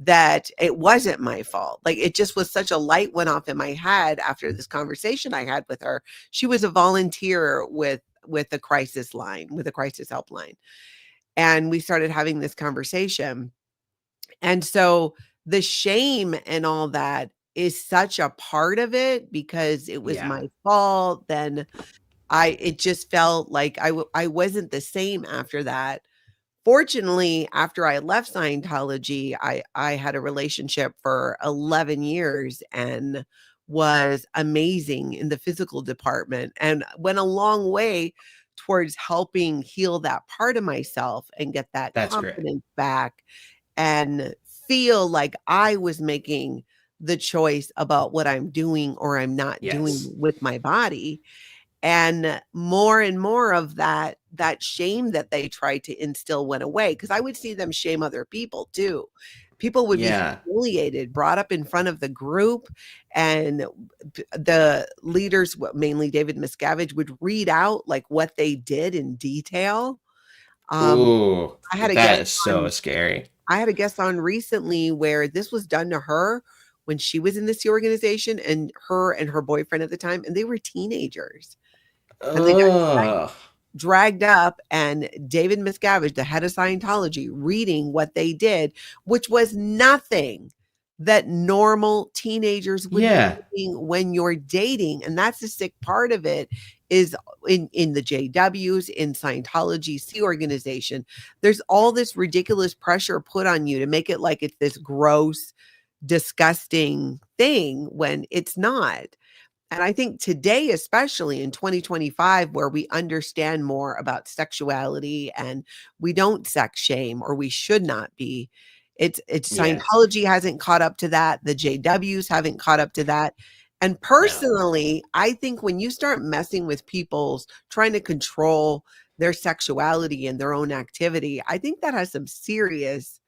that it wasn't my fault. Like, it just was such a light went off in my head after this conversation I had with her. She was a volunteer with a crisis line, with a crisis helpline. And we started having this conversation. And so the shame and all that is such a part of it because it was Yeah. my fault. Then it just felt like I wasn't the same after that. Fortunately, after I left Scientology, I had a relationship for 11 years and was amazing in the physical department and went a long way towards helping heal that part of myself and get that That's great. confidence back and feel like I was making the choice about what I'm doing or I'm not doing Yes. with my body. And more of that shame that they tried to instill went away, because I would see them shame other people too. People would be Yeah. humiliated, brought up in front of the group, and the leaders, mainly David Miscavige, would read out like what they did in detail. Um, Ooh, I had a guest that is so on scary. I had a guest on recently where this was done to her when she was in this organization, and her boyfriend at the time, and they were teenagers. And they got Ugh. dragged up, and David Miscavige, the head of Scientology, reading what they did, which was nothing that normal teenagers would be Yeah. doing when you're dating. And that's the sick part of it is in the JWs, in Scientology, Sea Organization, there's all this ridiculous pressure put on you to make it like it's this gross, disgusting thing when it's not. And I think today, especially in 2025, where we understand more about sexuality and we don't sex shame, or we should not be, it's Yes. Scientology hasn't caught up to that. The JWs haven't caught up to that. And No. personally, I think when you start messing with people's trying to control their sexuality and their own activity, I think that has some serious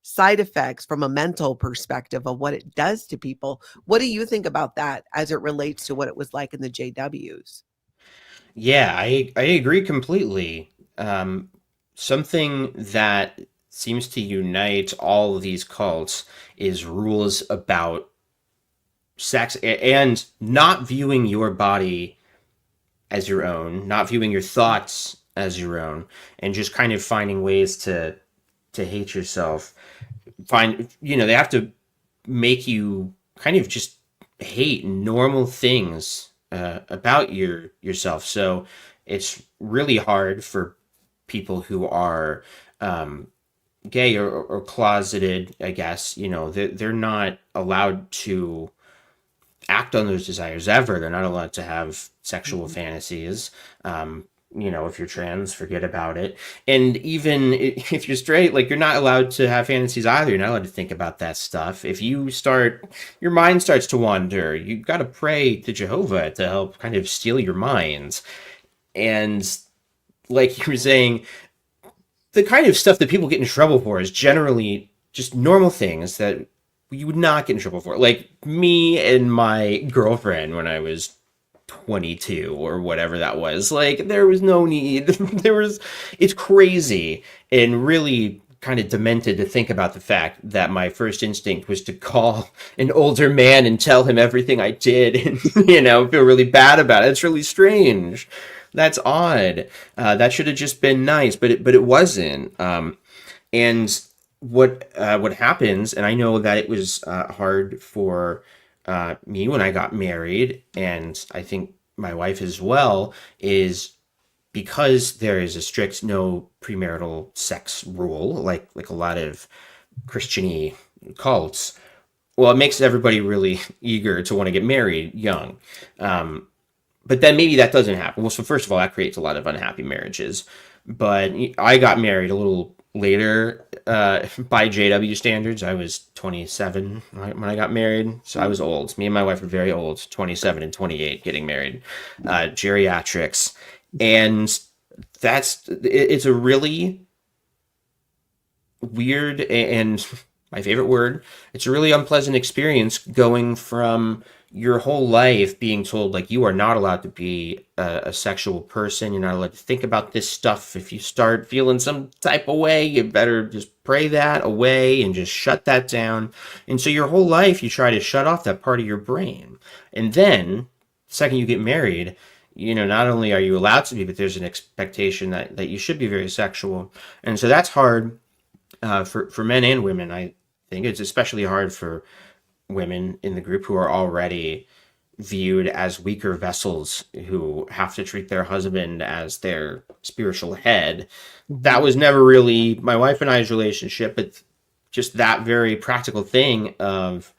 side effects from a mental perspective of what it does to people. What do you think about that as it relates to what it was like in the JWs? Yeah, I agree completely. Something that seems to unite all of these cults is rules about and not viewing your body as your own, not viewing your thoughts as your own, and just kind of finding ways to hate yourself. They have to make you kind of just hate normal things about yourself. So it's really hard for people who are gay or closeted. I guess they're not allowed to act on those desires ever. They're not allowed to have sexual Mhm. fantasies. If you're trans, forget about it. And even if you're straight, like, you're not allowed to have fantasies either. You're not allowed to think about that stuff. If your mind starts to wander, you've got to pray to Jehovah to help kind of steal your minds. And like you were saying, the kind of stuff that people get in trouble for is generally just normal things that you would not get in trouble for. Like me and my girlfriend when I was 22 or whatever that was. Like, there was no need. It's crazy and really kind of demented to think about the fact that my first instinct was to call an older man and tell him everything I did and, feel really bad about it. It's really strange. That's odd. That should have just been nice, but it wasn't. And what happens, and I know that it was hard for me when I got married, and I think my wife as well, is because there is a strict no premarital sex rule, like a lot of Christian-y cults. Well, it makes everybody really eager to want to get married young. But then maybe that doesn't happen. Well, so first of all, that creates a lot of unhappy marriages. But I got married a little later by JW standards. I was 27 when I got married, so I was old. Me and my wife were very old, 27 and 28, getting married, geriatrics, and it's a really weird and my favorite word. It's a really unpleasant experience going from your whole life being told, like, you are not allowed to be a sexual person. You're not allowed to think about this stuff. If you start feeling some type of way, you better just pray that away and just shut that down. And so your whole life, you try to shut off that part of your brain. And then, the second you get married, not only are you allowed to be, but there's an expectation that you should be very sexual. And so that's hard for men and women. I think it's especially hard for women in the group who are already viewed as weaker vessels who have to treat their husband as their spiritual head. That was never really my wife and I's relationship, but just that very practical thing of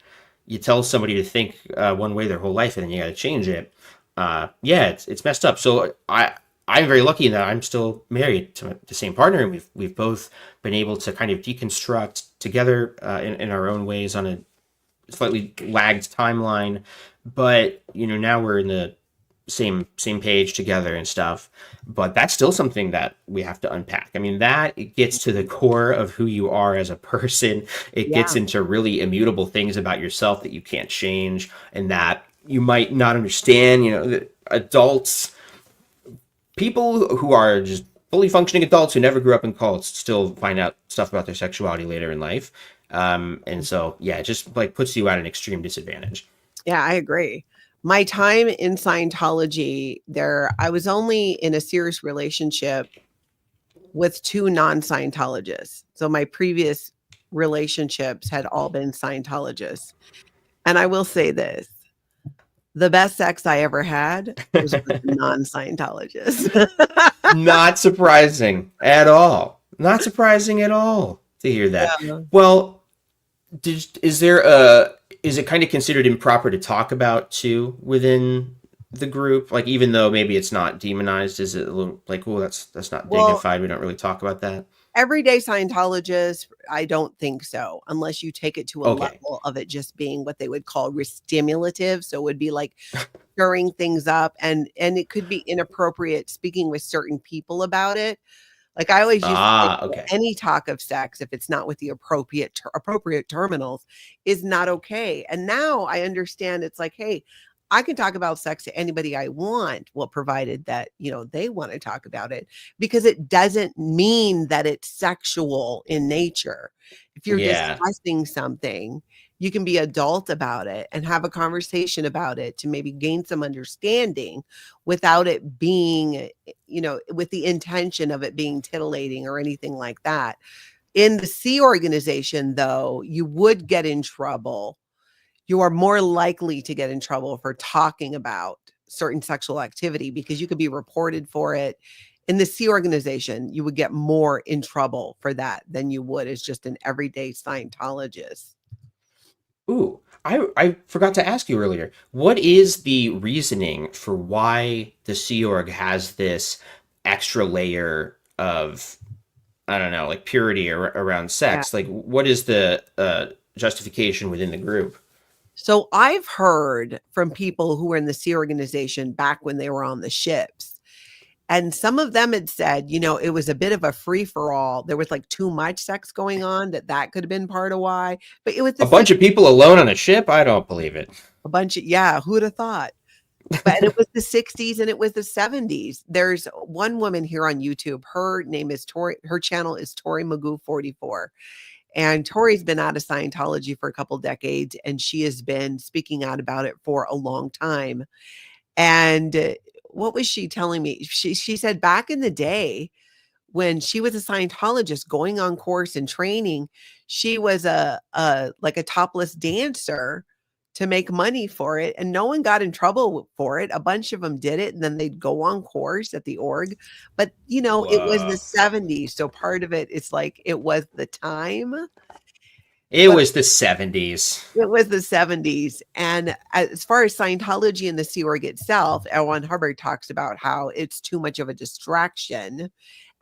you tell somebody to think one way their whole life and then you got to change it. It's messed up. So I'm very lucky in that I'm still married to the same partner, and we've both been able to kind of deconstruct together in our own ways on a slightly lagged timeline, but now we're in the same page together and stuff. But that's still something that we have to unpack. I mean, that it gets to the core of who you are as a person. It gets Yeah. into really immutable things about yourself that you can't change and that you might not understand. The adults, people who are just fully functioning adults who never grew up in cults, still find out stuff about their sexuality later in life. And so, it just like puts you at an extreme disadvantage. Yeah, I agree. My time in Scientology, I was only in a serious relationship with 2 non-Scientologists. So my previous relationships had all been Scientologists. And I will say this, the best sex I ever had was with a non-Scientologist. Not surprising at all. Not surprising at all to hear that. Yeah. Well, is it kind of considered improper to talk about too within the group? Like, even though maybe it's not demonized, is it a little like, oh, that's not Well, dignified. We don't really talk about that. everyday Scientologists, I don't think so, unless you take it to a Okay. level of it just being what they would call restimulative. So it would be like stirring things up, and it could be inappropriate speaking with certain people about it. Like, I always used to say Okay. any talk of sex, if it's not with the appropriate terminals, is not okay. And now I understand it's like, hey, I can talk about sex to anybody I want, well, provided that, they want to talk about it, because it doesn't mean that it's sexual in nature. If you're Yeah. discussing something, you can be adult about it and have a conversation about it to maybe gain some understanding without it being, with the intention of it being titillating or anything like that. In the C organization, though, you would get in trouble. You are more likely to get in trouble for talking about certain sexual activity because you could be reported for it. In the C organization, you would get more in trouble for that than you would as just an everyday Scientologist. Ooh, I forgot to ask you earlier. What is the reasoning for why the Sea Org has this extra layer of, I don't know, like purity around Yeah. sex? Like, what is the justification within the group? So I've heard from people who were in the Sea Organization back when they were on the ships. And some of them had said, it was a bit of a free for all. There was like too much sex going on, that could have been part of why. But it was the A bunch of people alone on a ship? I don't believe it. a bunch of, yeah, who'd have thought? But it was the 60s and it was the 70s. There's one woman here on YouTube. Her name is Tori. Her channel is Tori Magoo 44. And Tori's been out of Scientology for a couple decades, and she has been speaking out about it for a long time. And what was she telling me? She said back in the day when she was a Scientologist going on course and training, she was a like a topless dancer to make money for it, and no one got in trouble for it. A bunch of them did it, and then they'd go on course at the org. But it was Whoa. the 70s, so part of it is like it was the time. It But was the 70s. it was the 70s. And as far as Scientology and the Sea Org itself, Hubbard talks about how it's too much of a distraction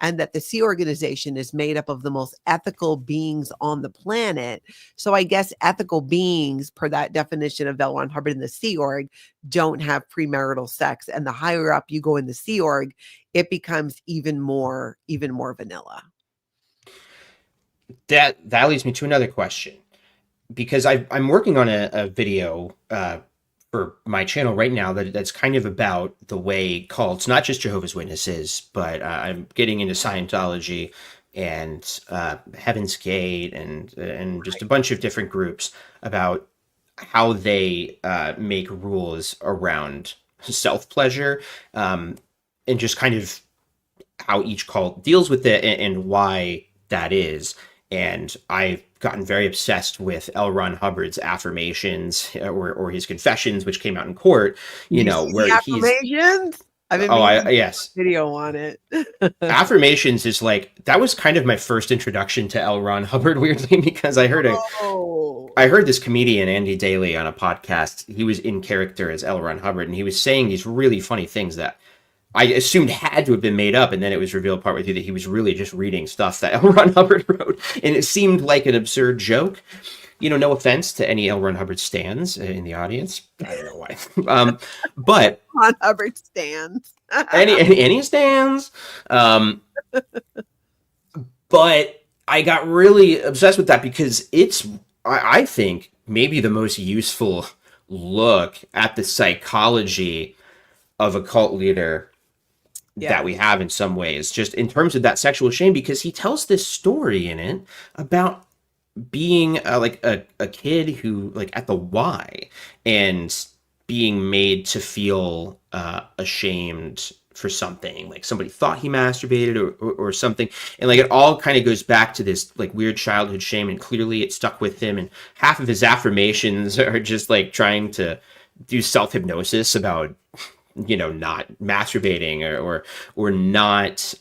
and that the Sea Organization is made up of the most ethical beings on the planet. So I guess ethical beings, per that definition of L. Ron Hubbard and the Sea Org, don't have premarital sex. And the higher up you go in the Sea Org, it becomes even more vanilla. That leads me to another question, because I'm working on a video for my channel right now that's kind of about the way cults, not just Jehovah's Witnesses, but I'm getting into Scientology and Heaven's Gate and just a bunch of different groups about how they make rules around self pleasure, and just kind of how each cult deals with it and why that is. And I've gotten very obsessed with L. Ron Hubbard's affirmations, or his confessions, which came out in court, Did you see where the he's, affirmations? I've been oh, meaning to do yes. a video on it. Affirmations is like, that was kind of my first introduction to L. Ron Hubbard, weirdly, because Oh. I heard this comedian, Andy Daly, on a podcast. He was in character as L. Ron Hubbard, and he was saying these really funny things that I assumed had to have been made up, and then it was revealed partway through that he was really just reading stuff that L. Ron Hubbard wrote, and it seemed like an absurd joke. No offense to any L. Ron Hubbard stans in the audience. I don't know why, but On Hubbard stands. any stans. But I got really obsessed with that because it's, I think, maybe the most useful look at the psychology of a cult leader that we have in some ways, just in terms of that sexual shame, because he tells this story in it about being like a kid who, like, at the Y, and being made to feel ashamed for something, like somebody thought he masturbated or something, and like it all kind of goes back to this like weird childhood shame, and clearly it stuck with him, and half of his affirmations are just like trying to do self-hypnosis about not masturbating, or not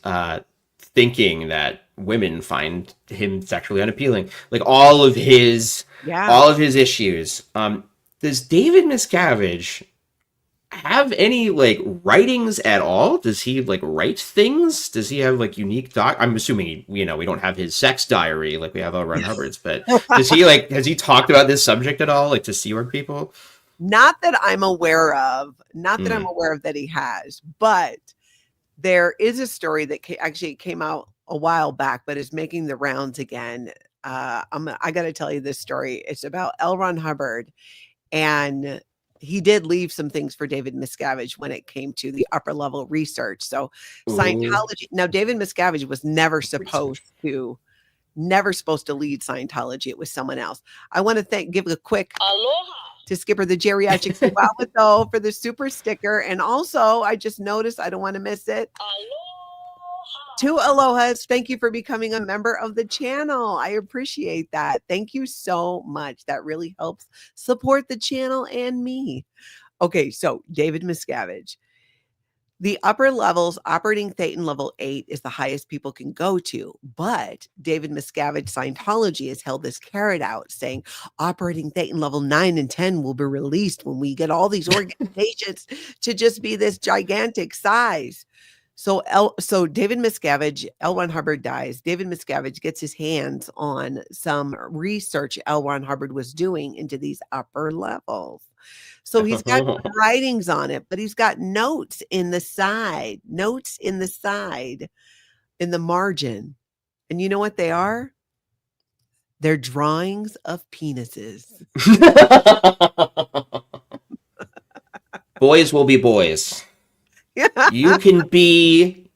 thinking that women find him sexually unappealing, like all of his issues. Does David Miscavige have any like writings at all? Does he like write things? Does he have like unique I'm assuming we don't have his sex diary like we have L. Ron Hubbard's, but does he like, has he talked about this subject at all, like to Sea Org people? Not that I'm aware of. Not that I'm aware of that he has, but there is a story that actually came out a while back, but is making the rounds again. I got to tell you this story. It's about L. Ron Hubbard, and he did leave some things for David Miscavige when it came to the upper level research. So Scientology. Now, David Miscavige was never supposed to lead Scientology. It was someone else. I want to give a quick aloha to Skipper the Geriatric Chihuahua for the super sticker. And also, I just noticed, I don't want to miss it. Aloha. 2 alohas. Thank you for becoming a member of the channel. I appreciate that. Thank you so much. That really helps support the channel and me. Okay, so David Miscavige. The upper levels, operating Thetan level 8 is the highest people can go to. But David Miscavige Scientology has held this carrot out, saying operating Thetan level 9 and 10 will be released when we get all these organizations to just be this gigantic size. So David Miscavige, L. Ron Hubbard dies. David Miscavige gets his hands on some research L. Ron Hubbard was doing into these upper levels. So he's got writings on it, but he's got notes in the side, in the margin. And you know what they are? They're drawings of penises. Boys will be boys. You can be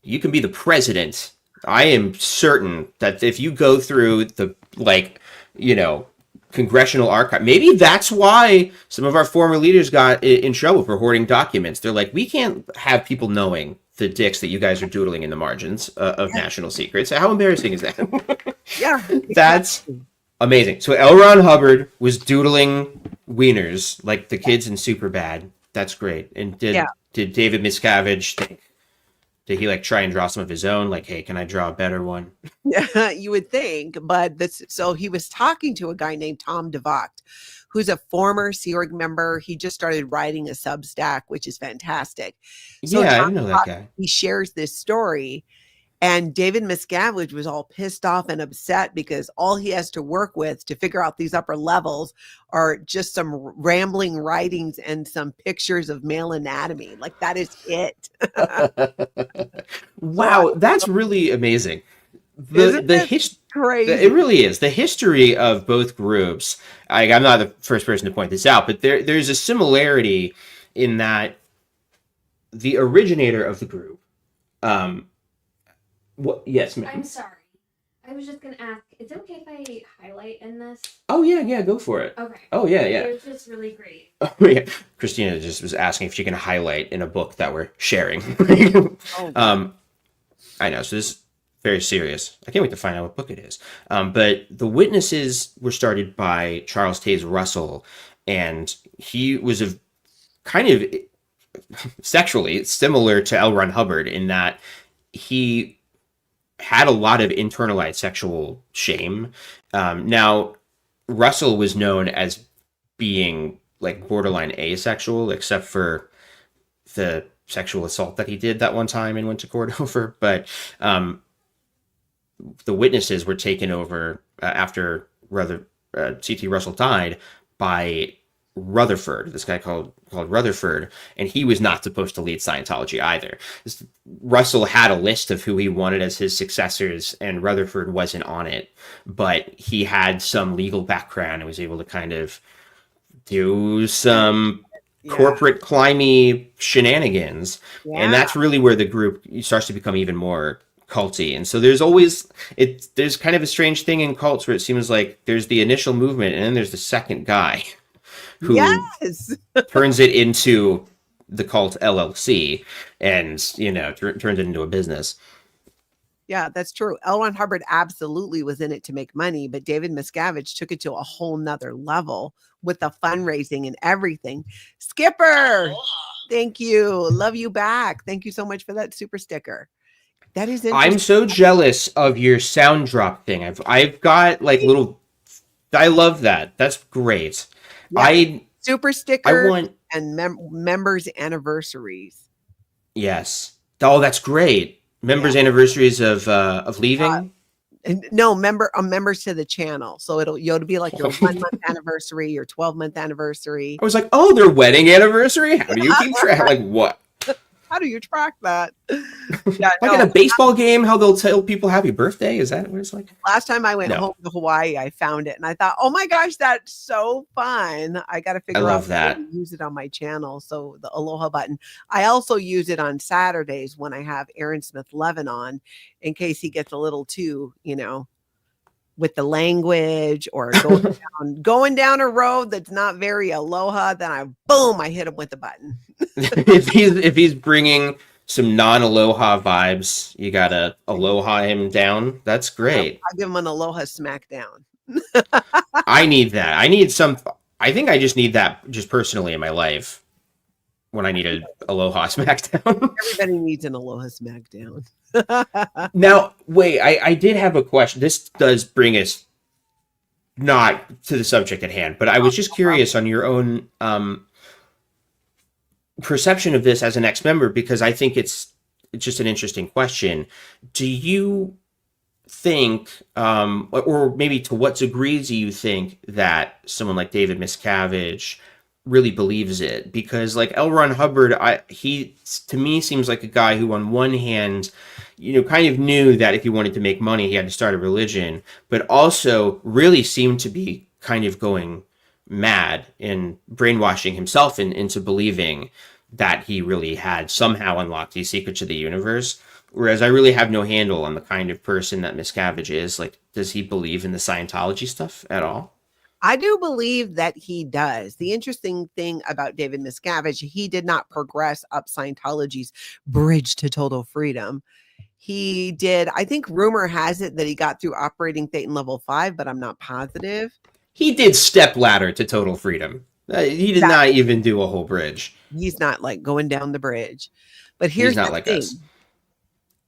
the president. I am certain that if you go through the, congressional archive, maybe that's why some of our former leaders got in trouble for hoarding documents. They're like, we can't have people knowing the dicks that you guys are doodling in the margins of national secrets. How embarrassing is that? Yeah. That's amazing. So L. Ron Hubbard was doodling wieners like the kids in Superbad. That's great. And did David Miscavige think, did he try and draw some of his own? Like, hey, can I draw a better one? Yeah, you would think, but so he was talking to a guy named Tom DeVocht, who's a former Sea Org member. He just started writing a Substack, which is fantastic. So yeah, Tom I know that guy. He shares this story, and David Miscavige was all pissed off and upset because all he has to work with to figure out these upper levels are just some rambling writings and some pictures of male anatomy. Like, that is it. Wow, that's really amazing. Crazy? It really is. The history of both groups, I'm not the first person to point this out, but there's a similarity in that the originator of the group, yes, ma'am. I'm sorry. I was just going to ask, is it okay if I highlight in this? Oh, yeah, go for it. Okay. Oh, yeah. It was just really great. Oh, yeah. Christina just was asking if she can highlight in a book that we're sharing. I know, so this is very serious. I can't wait to find out what book it is. But the witnesses were started by Charles Taze Russell, and he was a kind of sexually similar to L. Ron Hubbard in that he had a lot of internalized sexual shame. Now, Russell was known as being borderline asexual, except for the sexual assault that he did that one time and went to court over. But the witnesses were taken over after C.T. Russell died by Rutherford, this guy called Rutherford, and he was not supposed to lead Scientology either. Russell had a list of who he wanted as his successors, and Rutherford wasn't on it, but he had some legal background and was able to kind of do some corporate climby shenanigans, and that's really where the group starts to become even more culty. And so there's kind of a strange thing in cults where it seems like there's the initial movement and then there's the second guy who turns it into the cult LLC and, turns it into a business. Yeah, that's true. L. Ron Hubbard absolutely was in it to make money, but David Miscavige took it to a whole nother level with the fundraising and everything. Skipper, thank you. Love you back. Thank you so much for that super sticker. That is interesting. I'm so jealous of your sound drop thing. I've got little. I love that. That's great. Yeah. Super stickers and members' anniversaries. Yes. Oh, that's great. Members' anniversaries of leaving. No, members to the channel. So you'll be like your 1 month anniversary, your 12-month anniversary. I was like, oh, their wedding anniversary. How do you keep track? What? How do you track that? In a baseball game, how they'll tell people happy birthday? Is that what it's like? Last time I went home to Hawaii, I found it and I thought, oh my gosh, that's so fun. I got to figure out how to use it on my channel. So the Aloha button. I also use it on Saturdays when I have Aaron Smith Levin on in case he gets a little too, with the language or going down a road that's not very aloha, then I hit him with the button. if he's bringing some non-aloha vibes, you gotta aloha him down. That's great. I'll give him an aloha smackdown. I need that. I think I just need that just personally in my life. when I need a aloha smackdown. Everybody needs an aloha smackdown. Now, wait, I did have a question. This does bring us not to the subject at hand, but I was just curious on your own perception of this as an ex-member, because I think it's just an interesting question. Do you think, or maybe to what degree do you think that someone like David Miscavige really believes it? Because like L. Ron Hubbard, he to me seems like a guy who on one hand, kind of knew that if he wanted to make money, he had to start a religion, but also really seemed to be kind of going mad and brainwashing himself into believing that he really had somehow unlocked these secrets of the universe. Whereas I really have no handle on the kind of person that Miscavige is. Like, does he believe in the Scientology stuff at all? I do believe that he does. The interesting thing about David Miscavige, he did not progress up Scientology's bridge to total freedom. He did, I think rumor has it that he got through operating Thetan level 5, but I'm not positive. He did step ladder to total freedom. He did not even do a whole bridge. He's not like going down the bridge. But here's not the like thing. us.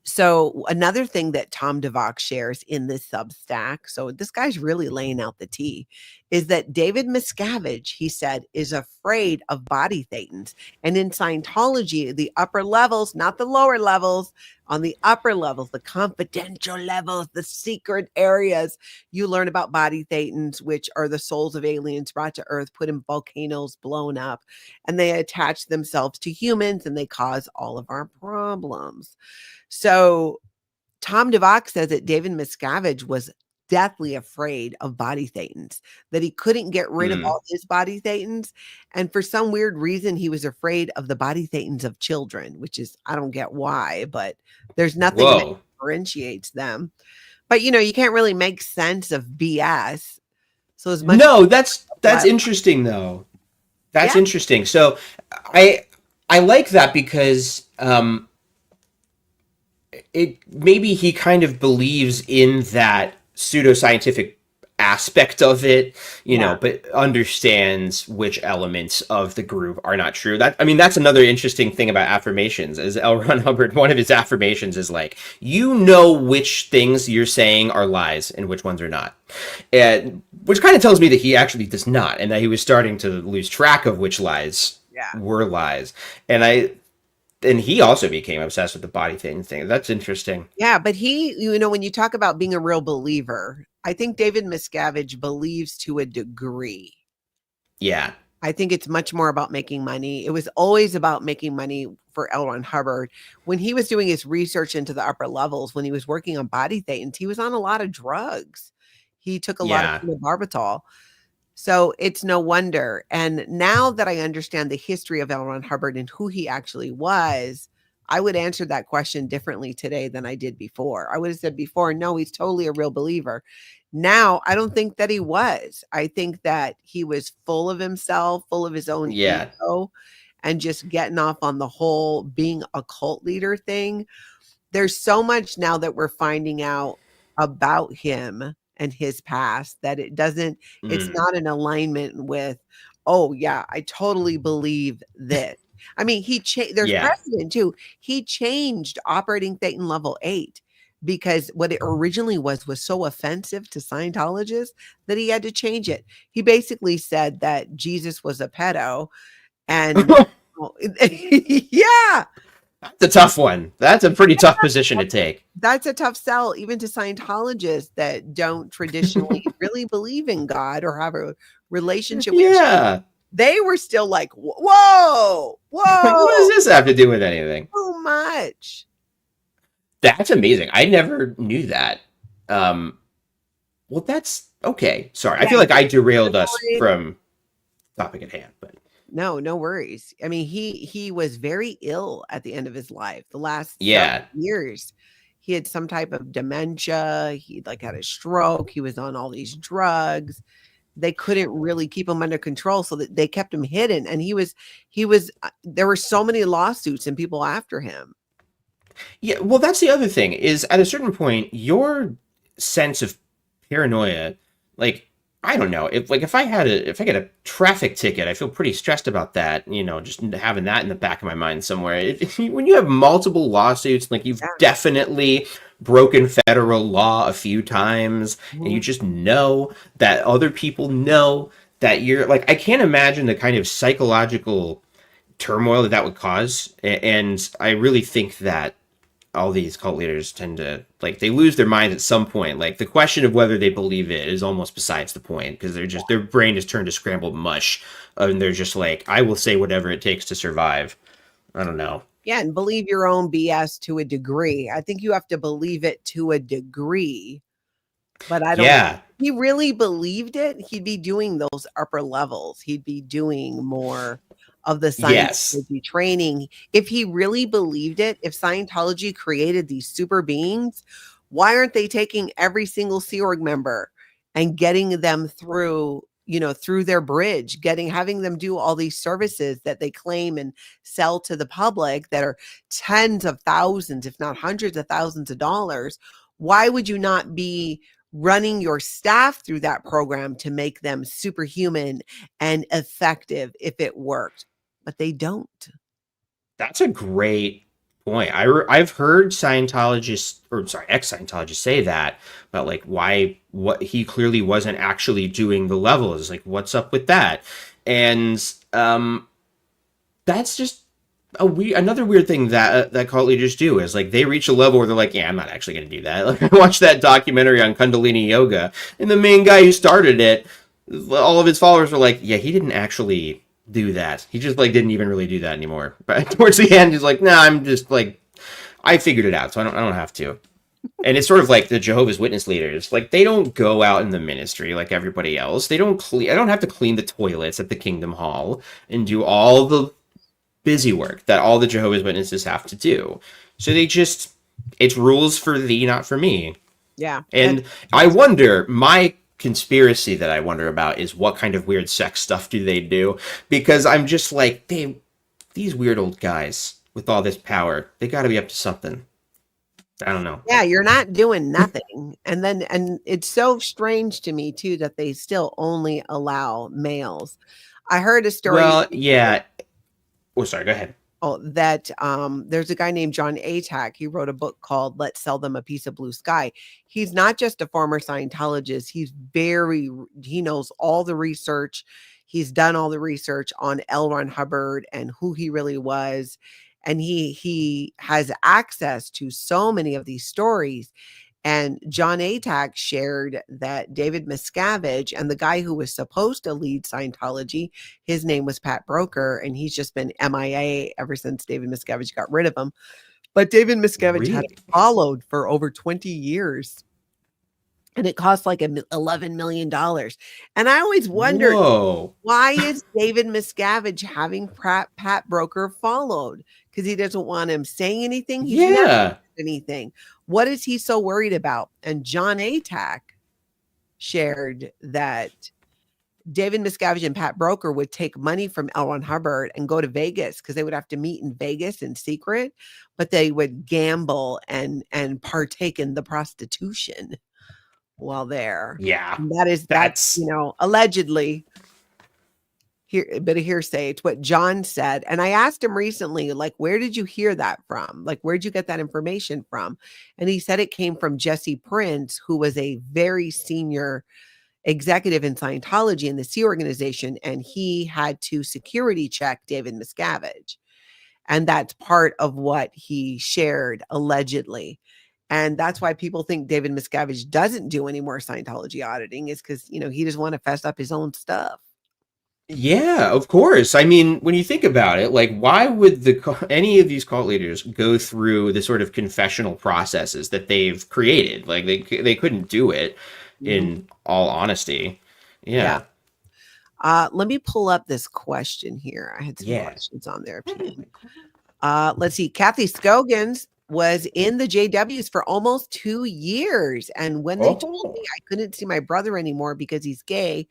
So another thing that Tom DeVox shares in this Substack, so this guy's really laying out the tea, is that David Miscavige, he said, is afraid of body thetans. And in Scientology, the upper levels, not the lower levels, on the upper levels, the confidential levels, the secret areas, you learn about body thetans, which are the souls of aliens brought to Earth, put in volcanoes, blown up, and they attach themselves to humans and they cause all of our problems. So Tom DeVox says that David Miscavige was deathly afraid of body thetans, that he couldn't get rid of all his body thetans. And for some weird reason, he was afraid of the body thetans of children, which is, I don't get why, but there's nothing that differentiates them. But, you can't really make sense of BS. So as much that's interesting though. That's interesting. So I like that because maybe he kind of believes in that pseudoscientific aspect of it, but understands which elements of the group are not true. That's another interesting thing about affirmations. As L. Ron Hubbard, one of his affirmations is like, which things you're saying are lies and which ones are not. And which kind of tells me that he actually does not, and that he was starting to lose track of which lies were lies. And he also became obsessed with the body thing. That's interesting. Yeah, but he, when you talk about being a real believer, I think David Miscavige believes to a degree. Yeah. I think it's much more about making money. It was always about making money for L. Ron Hubbard. When he was doing his research into the upper levels, when he was working on body thetans, he was on a lot of drugs. He took a lot of phenobarbital. So it's no wonder. And now that I understand the history of L. Ron Hubbard and who he actually was, I would answer that question differently today than I did before. I would have said before, no, he's totally a real believer. Now, I don't think that he was. I think that he was full of himself, full of his own ego, and just getting off on the whole being a cult leader thing. There's so much now that we're finding out about him and his past that it's not in alignment with, oh yeah, I totally believe this. I mean, there's precedent too. He changed operating Thetan level 8 because what it originally was so offensive to Scientologists that he had to change it. He basically said that Jesus was a pedo and yeah. That's a tough one. That's a pretty tough position to take. That's a tough sell, even to Scientologists that don't traditionally really believe in God or have a relationship with Jesus. They were still like, whoa. What does this have to do with anything? So much. That's amazing. I never knew that. Well, that's okay. Sorry. I feel like I derailed us from topic at hand, but no worries. I mean, he was very ill at the end of his life. The last years, he had some type of dementia. He had a stroke. He was on all these drugs. They couldn't really keep him under control, so that they kept him hidden. And he was. There were so many lawsuits and people after him. Yeah, well, that's the other thing is at a certain point, your sense of paranoia, I don't know, if I get a traffic ticket, I feel pretty stressed about that. Just having that in the back of my mind somewhere. When you have multiple lawsuits, like you've Yeah. definitely broken federal law a few times, and you Mhm. just know that other people know that you're like, I can't imagine the kind of psychological turmoil that would cause. And I really think that all these cult leaders tend to, like, they lose their minds at some point. Like, the question of whether they believe it is almost besides the point, because their brain is turned to scrambled mush, and they're just like, I will say whatever it takes to survive. I don't know. Yeah, and believe your own BS to a degree. I think you have to believe it to a degree, but I don't. Yeah. If he really believed it, he'd be doing those upper levels. He'd be doing more of the Yes. Scientology training. If he really believed it, if Scientology created these super beings, why aren't they taking every single Sea Org member and getting them through, through their bridge, having them do all these services that they claim and sell to the public that are tens of thousands, if not hundreds of thousands of dollars? Why would you not be running your staff through that program to make them superhuman and effective if it worked? But they don't. That's a great point. I've heard Scientologists, or sorry, ex-Scientologists say that about, like, what he clearly wasn't actually doing the levels. Like, what's up with that? And that's just another weird thing that cult leaders do is, like, they reach a level where they're like, yeah, I'm not actually going to do that. Like, I watched that documentary on Kundalini yoga, and the main guy who started it, all of his followers were like, yeah, he didn't actually do that. He just, like, didn't even really do that anymore. But towards the end, he's like, nah, I'm just, like, I figured it out, so I don't have to. And it's sort of like the Jehovah's Witness leaders. Like, they don't go out in the ministry like everybody else. They don't clean. I don't have to clean the toilets at the Kingdom Hall and do all the busy work that all the Jehovah's Witnesses have to do. So it's rules for thee, not for me. Yeah. And I wonder, my conspiracy that I wonder about is, what kind of weird sex stuff do they do? Because I'm just like, these weird old guys with all this power, they got to be up to something. I don't know. Yeah, you're not doing nothing. And it's so strange to me too that they still only allow males. I heard a story. Well, yeah. Oh, sorry, go ahead. That there's a guy named John Atack. He wrote a book called Let's Sell Them a Piece of Blue Sky. He's not just a former Scientologist. He knows all the research. He's done all the research on L. Ron Hubbard and who he really was. And he has access to so many of these stories. And John Atack shared that David Miscavige and the guy who was supposed to lead Scientology, his name was Pat Broker, and he's just been MIA ever since David Miscavige got rid of him. But David Miscavige had followed for over 20 years. And it cost like $11 million. And I always wondered, why is David Miscavige having Pat Broker followed? Because he doesn't want him saying anything. He's never said anything. What is he so worried about? And John Atack shared that David Miscavige and Pat Broker would take money from L. Ron Hubbard and go to Vegas, because they would have to meet in Vegas in secret, but they would gamble and partake in the prostitution while there. Yeah. And that's allegedly a bit of hearsay. It's what John said. And I asked him recently, like, where did you hear that from? Like, where'd you get that information from? And he said it came from Jesse Prince, who was a very senior executive in Scientology in the Sea organization. And he had to security check David Miscavige. And that's part of what he shared allegedly. And that's why people think David Miscavige doesn't do any more Scientology auditing, is because, he doesn't want to fess up his own stuff. Yeah, of course. I mean, when you think about it, like, why would any of these cult leaders go through the sort of confessional processes that they've created? Like, they couldn't do it, in all honesty. Yeah. Let me pull up this question here. I had some questions on there too. Let's see. Kathy Scogans was in the JWs for almost 2 years. And when they told me I couldn't see my brother anymore because he's gay,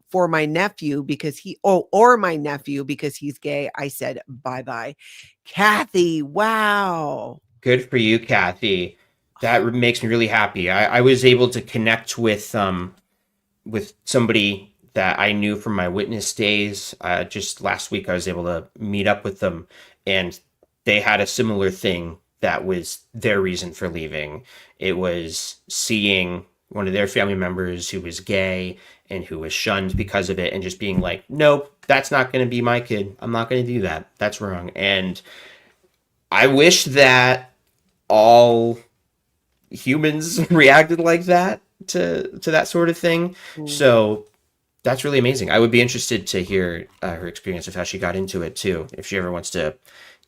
for my nephew because my nephew because he's gay, I said, bye-bye. Kathy, wow. Good for you, Kathy. That makes me really happy. I was able to connect with with somebody that I knew from my witness days. Just last week, I was able to meet up with them, and they had a similar thing that was their reason for leaving. It was seeing one of their family members who was gay and who was shunned because of it, and just being like, nope, that's not going to be my kid. I'm not going to do that. That's wrong. And I wish that all humans reacted like that to that sort of thing. So that's really amazing. I would be interested to hear her experience of how she got into it too. If she ever wants to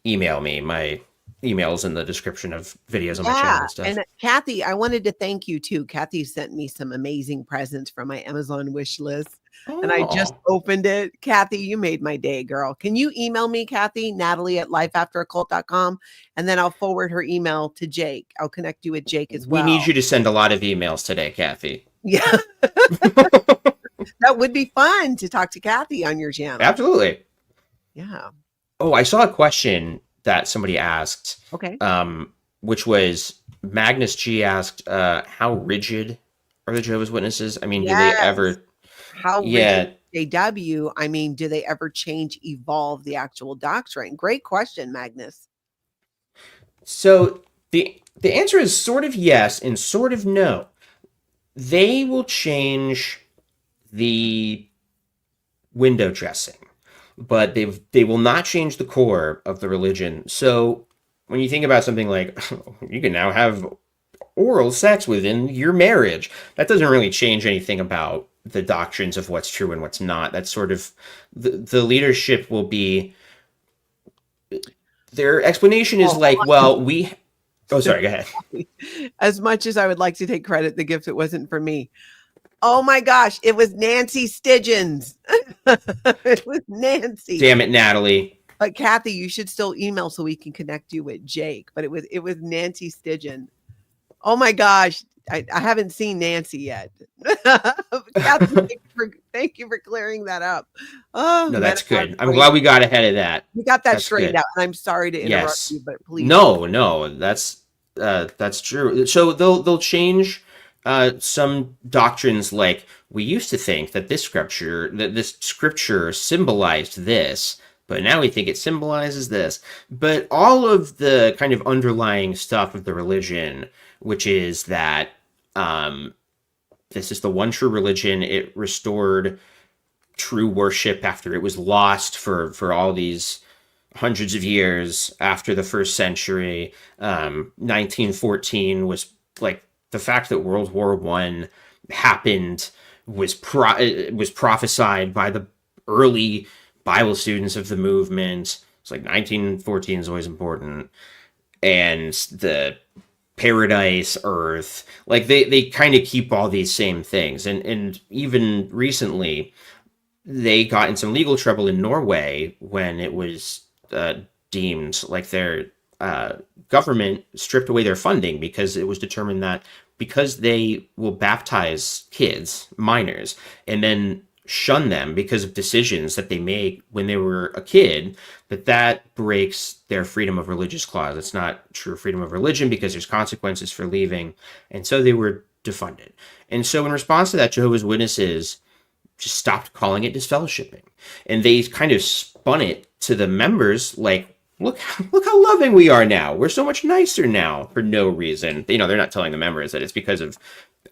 email me, my email's in the description of videos on my channel and stuff. And Kathy, I wanted to thank you too. Kathy sent me some amazing presents from my Amazon wish list. And I just opened it. Kathy, you made my day, girl. Can you email me, Kathy, Natalie at lifeafteraccult.com, and then I'll forward her email to Jake. I'll connect you with Jake as well. We need you to send a lot of emails today, Kathy. Yeah. That would be fun to talk to Kathy on your channel. Absolutely. Yeah. Oh, I saw a question that somebody asked. Okay. Which was Magnus G asked, how rigid are the Jehovah's Witnesses? I mean, do they ever... How rigid JW? I mean, do they ever change, evolve the actual doctrine? Great question, Magnus. So the answer is sort of yes and sort of no. They will change the window dressing, but they will not change the core of the religion. So when you think about something like, you can now have oral sex within your marriage, that doesn't really change anything about the doctrines of what's true and what's not. That's sort of the leadership will be, their explanation is oh, sorry, go ahead. As much as I would like to take credit, the gift, it wasn't for me. Oh my gosh, it was Nancy Stidgens. It was Nancy. Damn it, Natalie. But Kathy, you should still email so we can connect you with Jake. But it was Nancy Stidgen. Oh my gosh, I haven't seen Nancy yet. Kathy, thank you for clearing that up. Oh, no, that's good. I'm glad we got ahead of that. We got that straightened out. And I'm sorry to interrupt you, but please. No, that's true. So they'll change some doctrines, like we used to think that this scripture symbolized this, but now we think it symbolizes this. But all of the kind of underlying stuff of the religion, which is that this is the one true religion, it restored true worship after it was lost for all these hundreds of years after the first century. 1914 was like, the fact that World War I happened was prophesied by the early Bible students of the movement. It's like 1914 is always important. And the paradise, earth, like they kind of keep all these same things. And even recently, they got in some legal trouble in Norway when it was deemed like their government stripped away their funding, because it was determined that because they will baptize kids, minors, and then shun them because of decisions that they made when they were a kid, that breaks their freedom of religious clause. It's not true freedom of religion because there's consequences for leaving. And so they were defunded. And so in response to that, Jehovah's Witnesses just stopped calling it disfellowshipping. And they kind of spun it to the members like, look how loving we are now. We're so much nicer now for no reason. You know, they're not telling the members that it's because of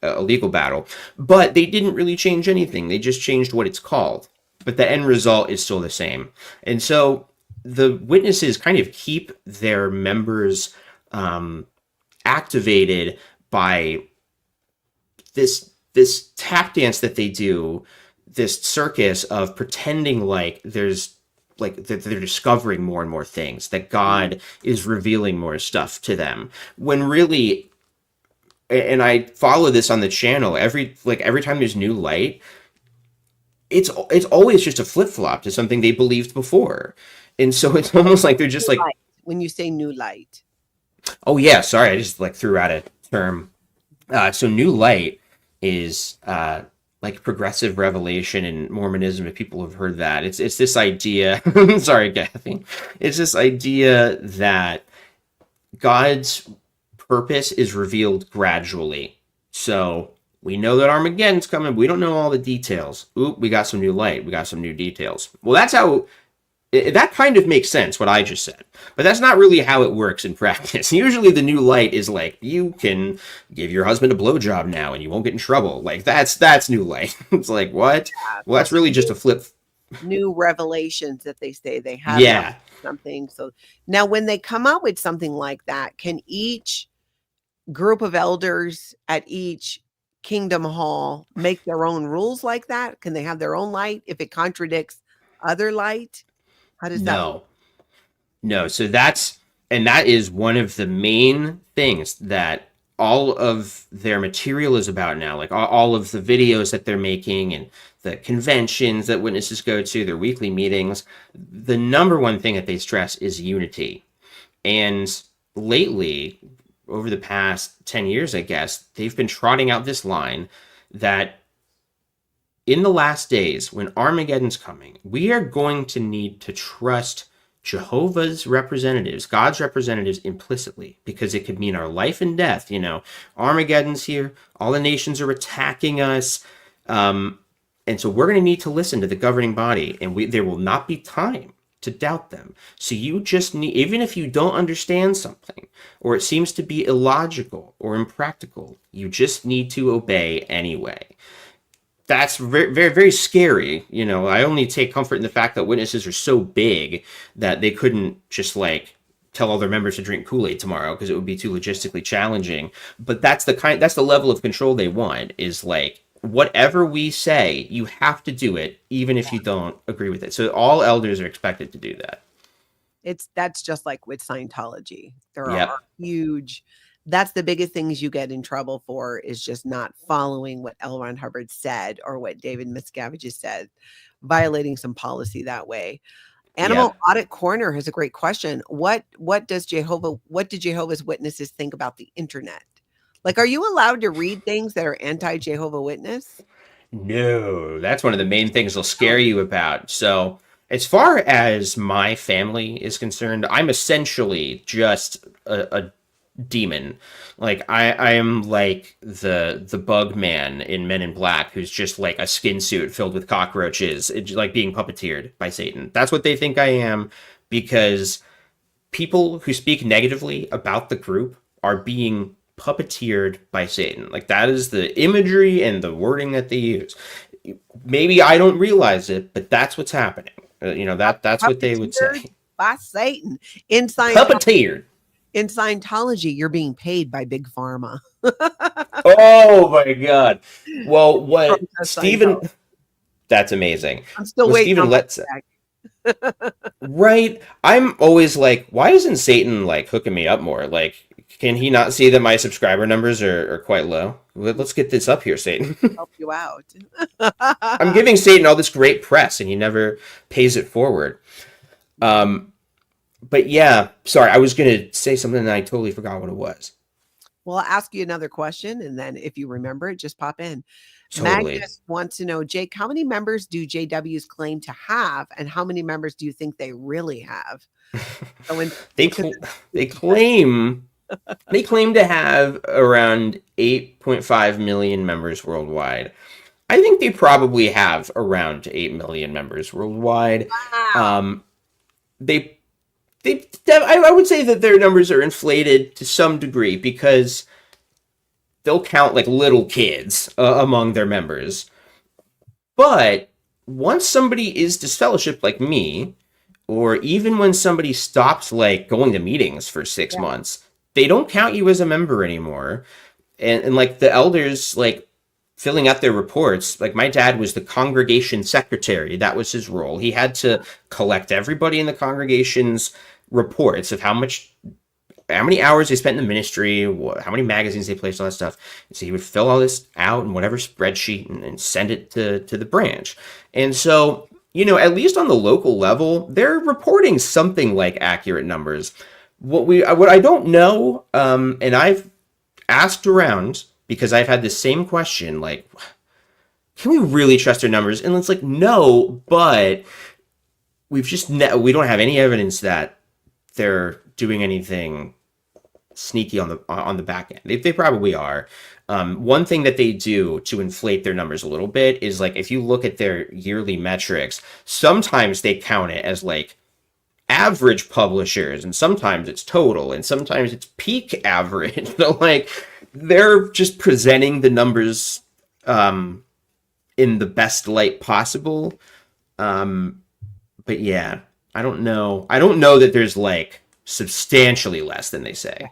a legal battle, but they didn't really change anything. They just changed what it's called, but the end result is still the same. And so the witnesses kind of keep their members activated by this tap dance that they do, this circus of pretending like they're discovering more and more things, that God is revealing more stuff to them, when really, and I follow this on the channel, every time there's new light, it's always just a flip-flop to something they believed before. And so it's almost like they're just like, when you say new light. Oh yeah, sorry, I just threw out a term. So new light is like progressive revelation in Mormonism, if people have heard that. It's this idea, sorry, Kathy. It's this idea that God's purpose is revealed gradually. So We know that Armageddon's coming. We don't know all the details. Oop, we got some new light. We got some new details. Well, that's how... that kind of makes sense, what I just said. But that's not really how it works in practice. Usually the new light is like, you can give your husband a blowjob now and you won't get in trouble. Like, that's new light. It's like, what? Well, that's really just a flip. New revelations that they say they have. Yeah. Something. So now when they come out with something like that, can each group of elders at each kingdom hall make their own rules like that? Can they have their own light if it contradicts other light? How does that work? No. So that is one of the main things that all of their material is about now. Like all of the videos that they're making and the conventions that witnesses go to, their weekly meetings. The number one thing that they stress is unity. And lately, over the past 10 years, I guess, they've been trotting out this line that in the last days, when Armageddon's coming, we are going to need to trust Jehovah's representatives, God's representatives, implicitly, because it could mean our life and death. You know, Armageddon's here. All the nations are attacking us. And so we're going to need to listen to the governing body, and there will not be time to doubt them. So you just need, even if you don't understand something, or it seems to be illogical or impractical, you just need to obey anyway. That's very, very, very scary. You know, I only take comfort in the fact that witnesses are so big that they couldn't just like tell all their members to drink Kool-Aid tomorrow because it would be too logistically challenging. But that's the level of control they want, is like, whatever we say, you have to do it, even if you don't agree with it. So all elders are expected to do that. That's just like with Scientology. There Yep. are huge... That's the biggest things you get in trouble for, is just not following what L. Ron Hubbard said or what David Miscavige has said, violating some policy that way. Animal Audit Corner has a great question. What did Jehovah's Witnesses think about the internet? Like, are you allowed to read things that are anti-Jehovah Witness? No, that's one of the main things they'll scare you about. So as far as my family is concerned, I'm essentially just a demon. Like I am like the bug man in Men in Black, who's just like a skin suit filled with cockroaches. It's like being puppeteered by Satan. That's what they think I am, because people who speak negatively about the group are being puppeteered by Satan. Like, that is the imagery and the wording that they use. Maybe I don't realize it, but that's what's happening. That's what they would say. By Satan. Puppeteered. In Scientology, you're being paid by Big Pharma. Oh my God. Well, what Stephen, that's amazing. I'm still waiting Stephen on right. I'm always like, why isn't Satan like hooking me up more? Like, can he not see that my subscriber numbers are quite low? Let's get this up here, Satan. Help you out. I'm giving Satan all this great press and he never pays it forward. But yeah, sorry, I was going to say something and I totally forgot what it was. Well, I'll ask you another question, and then if you remember it, just pop in. Totally. Magnus wants to know, Jake, how many members do JWs claim to have, and how many members do you think they really have? They claim to have around 8.5 million members worldwide. I think they probably have around 8 million members worldwide. Wow. I would say that their numbers are inflated to some degree because they'll count like little kids among their members. But once somebody is disfellowshipped like me, or even when somebody stops like going to meetings for 6 months, they don't count you as a member anymore. And like the elders, like filling out their reports, like my dad was the congregation secretary. That was his role. He had to collect everybody in the congregation's reports of how many hours they spent in the ministry, how many magazines they placed, all that stuff. And so he would fill all this out in whatever spreadsheet and send it to the branch. And so, at least on the local level, they're reporting something like accurate numbers. What I don't know, and I've asked around because I've had the same question, like, can we really trust their numbers? And it's like, no, but we don't have any evidence that they're doing anything sneaky on the back end. They probably are. One thing that they do to inflate their numbers a little bit is like if you look at their yearly metrics, sometimes they count it as like average publishers, and sometimes it's total, and sometimes it's peak average. So like they're just presenting the numbers in the best light possible. But yeah, I don't know that there's like substantially less than they say.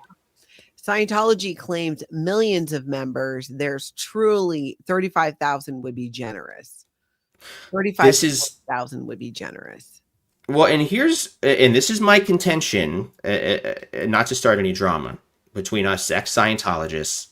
Scientology claims millions of members. There's truly 35,000 would be generous. 35,000 would be generous. Well, and this is my contention, not to start any drama between us ex-Scientologists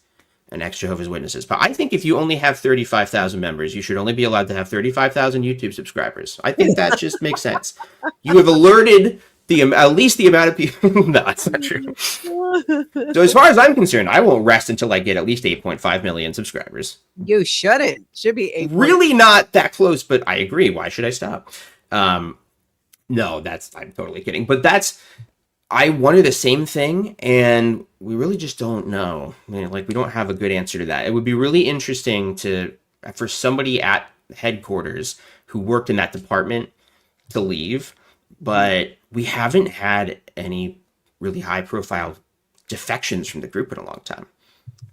and ex-Jehovah's Witnesses, but I think if you only have 35,000 members, you should only be allowed to have 35,000 YouTube subscribers. I think that just makes sense. You have alerted at least the amount of people. No, that's not true. So as far as I'm concerned, I won't rest until I get at least 8.5 million subscribers. You shouldn't. Should be 8. Really not that close, but I agree. Why should I stop? No, I'm totally kidding. But I wonder the same thing, and we really just don't know. I mean, like, we don't have a good answer to that. It would be really interesting for somebody at headquarters who worked in that department to leave, but we haven't had any really high-profile defections from the group in a long time.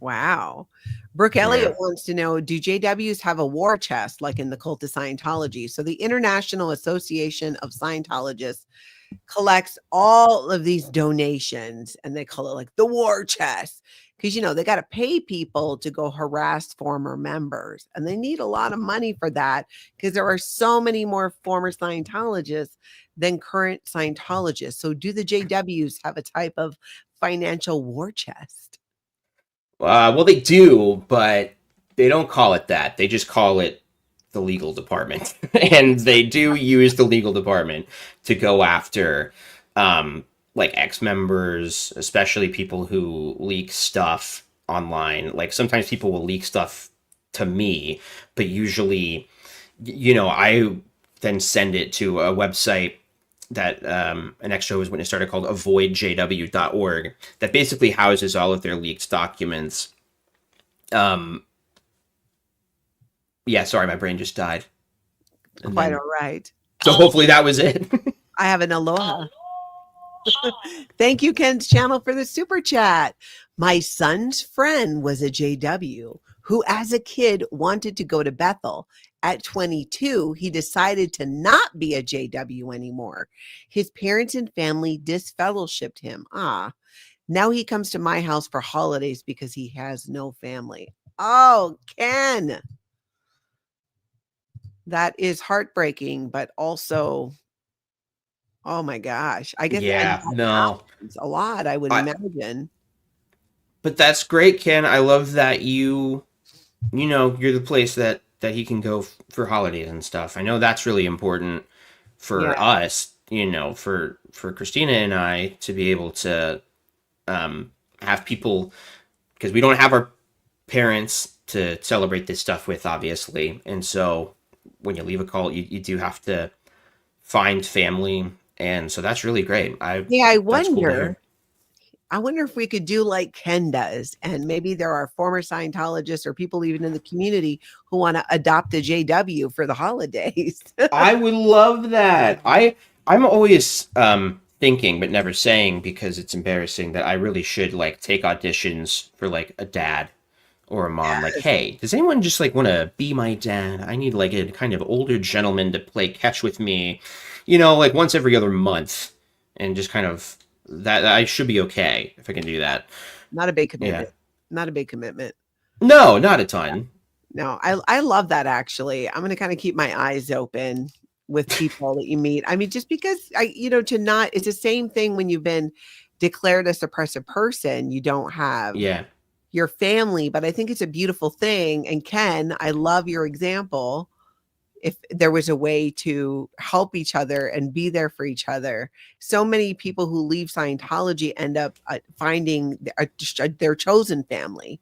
Wow. Brooke Elliott wants to know, do JWs have a war chest like in the cult of Scientology? So the International Association of Scientologists collects all of these donations, and they call it like the war chest, because they got to pay people to go harass former members, and they need a lot of money for that because there are so many more former Scientologists than current Scientologists. So do the JWs have a type of financial war chest? Well, they do, but they don't call it that. They just call it the legal department. And they do use the legal department to go after like ex-members, especially people who leak stuff online. Like sometimes people will leak stuff to me, but usually, I then send it to a website that an ex-Jehovah's Witness started called avoidjw.org that basically houses all of their leaked documents. Yeah, sorry, my brain just died. Quite all right. So hopefully that was it. I have an aloha. Thank you, Ken's channel, for the super chat. My son's friend was a JW who, as a kid, wanted to go to Bethel. At 22, he decided to not be a JW anymore. His parents and family disfellowshipped him. Now he comes to my house for holidays because he has no family. Oh, Ken. That is heartbreaking, but also, oh my gosh. I guess a lot, I would imagine. But that's great, Ken. I love that you're the place that he can go for holidays and stuff. I know that's really important for us, for Christina and I to be able to have people, because we don't have our parents to celebrate this stuff with, obviously. And so when you leave a cult, you do have to find family. And so that's really great. I wonder if we could do like Ken does, and maybe there are former Scientologists or people even in the community who want to adopt a JW for the holidays. I would love that. I'm always thinking, but never saying because it's embarrassing, that I really should like take auditions for like a dad or a mom. Yes. Like, hey, does anyone just like want to be my dad? I need like a kind of older gentleman to play catch with me, like once every other month, and just kind of that I should be okay if I can do that. Not a big commitment. Yeah. Not a big commitment. No, not a ton. No, I love that, actually. I'm going to kind of keep my eyes open with people that you meet. I mean, just because it's the same thing when you've been declared a suppressive person, you don't have your family, but I think it's a beautiful thing. And Ken, I love your example. If there was a way to help each other and be there for each other. So many people who leave Scientology end up finding their chosen family,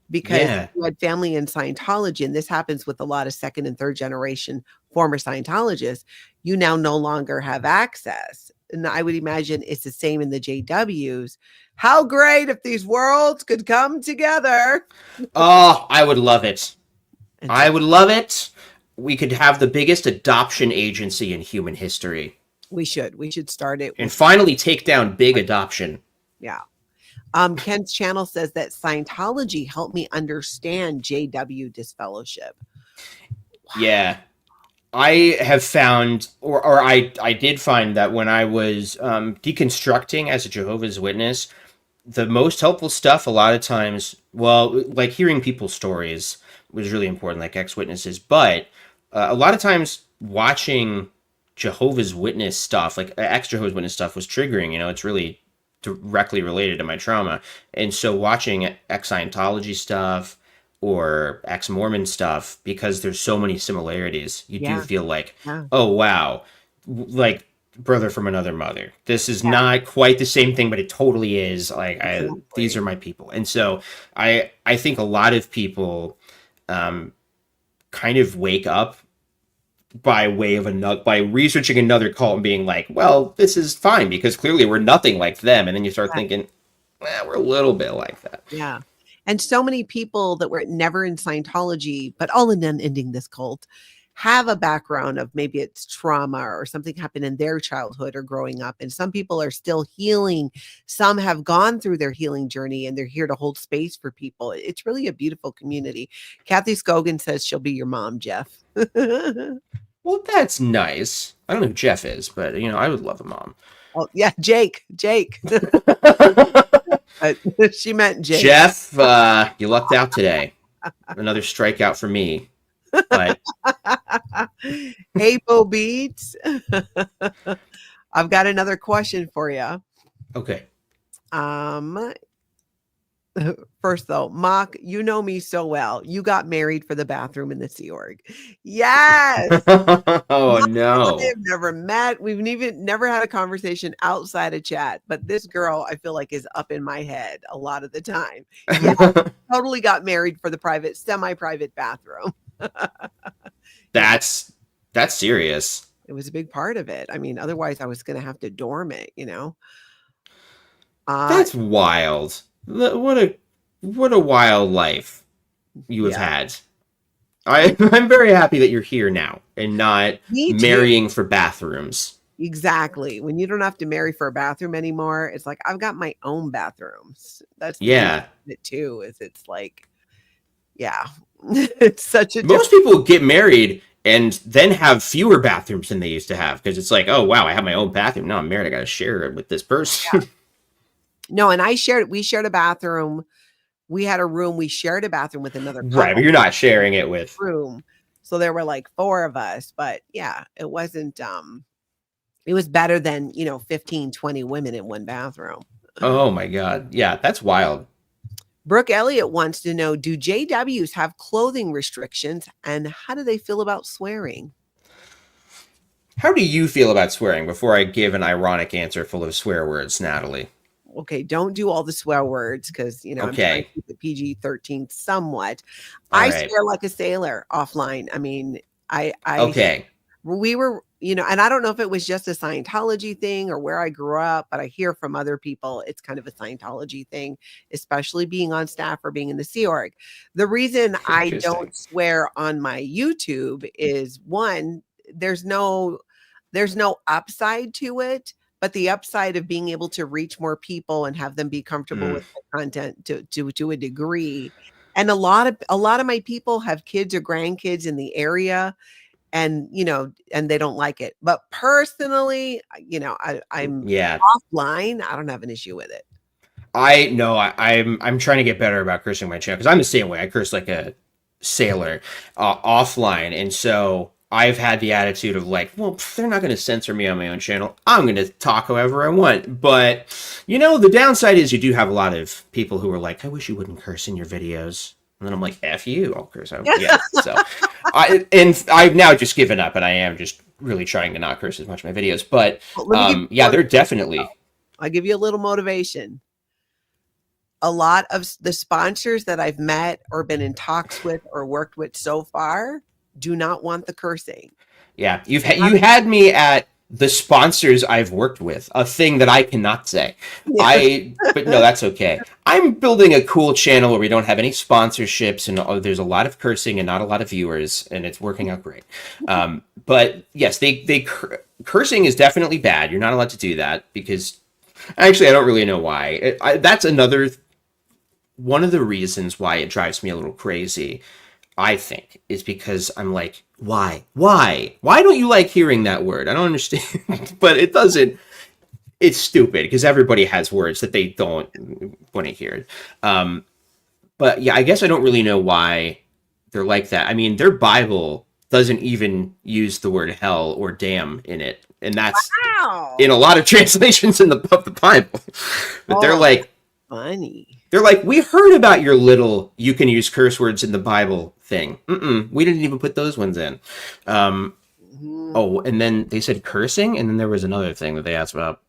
because you had family in Scientology, and this happens with a lot of second and third generation former Scientologists. You now no longer have access. and I would imagine it's the same in the JWs. How great if these worlds could come together. Oh, I would love it. And I would love it. We could have the biggest adoption agency in human history. we should start it And with, finally take down big adoption. yeah. Ken's channel says that Scientology helped me understand JW disfellowship. Yeah. I have found, or I did find that when I was deconstructing as a Jehovah's Witness, the most helpful stuff a lot of times, well, like hearing people's stories was really important, like ex-witnesses, but a lot of times watching Jehovah's Witness stuff, like ex-Jehovah's Witness stuff was triggering, it's really directly related to my trauma. And so watching ex-Scientology stuff or ex-Mormon stuff, because there's so many similarities, you do feel like, oh, wow, like brother from another mother. This is not quite the same thing, but it totally is. Like, these are my people. And so I think a lot of people kind of wake up by way of by researching another cult and being like, well, this is fine because clearly we're nothing like them. And then you start thinking, well, we're a little bit like that. Yeah. And so many people that were never in Scientology, but all in ending this cult, have a background of maybe it's trauma or something happened in their childhood or growing up. And some people are still healing. Some have gone through their healing journey and they're here to hold space for people. It's really a beautiful community. Kathy Scogan says she'll be your mom, Jeff. Well, that's nice. I don't know who Jeff is, but I would love a mom. Oh yeah, Jake. She meant Jake. Jeff, you lucked out today. Another strikeout for me. But hey, Bo Beats. I've got another question for you. Okay. First though, Mock, you know me so well. You got married for the bathroom in the Sea Org. Yes. Oh no. We've never met. We've never had a conversation outside of chat. But this girl, I feel like, is up in my head a lot of the time. Yeah, totally got married for the semi-private bathroom. That's serious. It was a big part of it. I mean, otherwise I was going to have to dorm it, That's wild. What a wild life you have had. I'm very happy that you're here now and not marrying for bathrooms. Exactly. When you don't have to marry for a bathroom anymore, it's like I've got my own bathrooms. That's it too. It's like, it's such a. Most people get married and then have fewer bathrooms than they used to have because it's like, oh wow, I have my own bathroom. Now I'm married. I got to share it with this person. Yeah. No, and we shared a bathroom. We had a room. We shared a bathroom with another couple. Right, but you're not sharing it with room. So there were like 4 of us, but yeah, it wasn't it was better than 15, 20 women in one bathroom. Oh my God. Yeah, that's wild. Brooke Elliott wants to know, do JWs have clothing restrictions and how do they feel about swearing? How do you feel about swearing before I give an ironic answer full of swear words, Natalie? Okay, don't do all the swear words because, I'm trying to keep it PG-13 somewhat. I swear like a sailor offline. I mean, we were, and I don't know if it was just a Scientology thing or where I grew up, but I hear from other people, it's kind of a Scientology thing, especially being on staff or being in the Sea Org. The reason I don't swear on my YouTube is one, there's no upside to it. But the upside of being able to reach more people and have them be comfortable with the content to a degree. And a lot of my people have kids or grandkids in the area and, and they don't like it. But personally, I'm offline. I don't have an issue with it. I'm trying to get better about cursing my channel because I'm the same way. I curse like a sailor offline. And so I've had the attitude of like, well, they're not going to censor me on my own channel. I'm going to talk however I want. But, the downside is you do have a lot of people who are like, I wish you wouldn't curse in your videos. And then I'm like, F you, I'll curse. Yeah. So I've now just given up and I am just really trying to not curse as much in my videos. But they're definitely. I'll give you a little motivation. A lot of the sponsors that I've met or been in talks with or worked with so far do not want the cursing. Yeah, you had me at the sponsors I've worked with, a thing that I cannot say. But no, that's okay. I'm building a cool channel where we don't have any sponsorships, and there's a lot of cursing and not a lot of viewers, and it's working out great. But yes, cursing is definitely bad. You're not allowed to do that because, actually, I don't really know why. That's another one of the reasons why it drives me a little crazy, I think, is because I'm like, why don't you like hearing that word? I don't understand. But it doesn't. It's stupid because everybody has words that they don't want to hear. But yeah, I guess I don't really know why they're like that. I mean, their Bible doesn't even use the word hell or damn in it, and that's in a lot of translations of the Bible. But they're like, funny. They're like, we heard about your little you can use curse words in the Bible thing. We didn't even put those ones in. Oh, and then they said cursing, and then there was another thing that they asked about.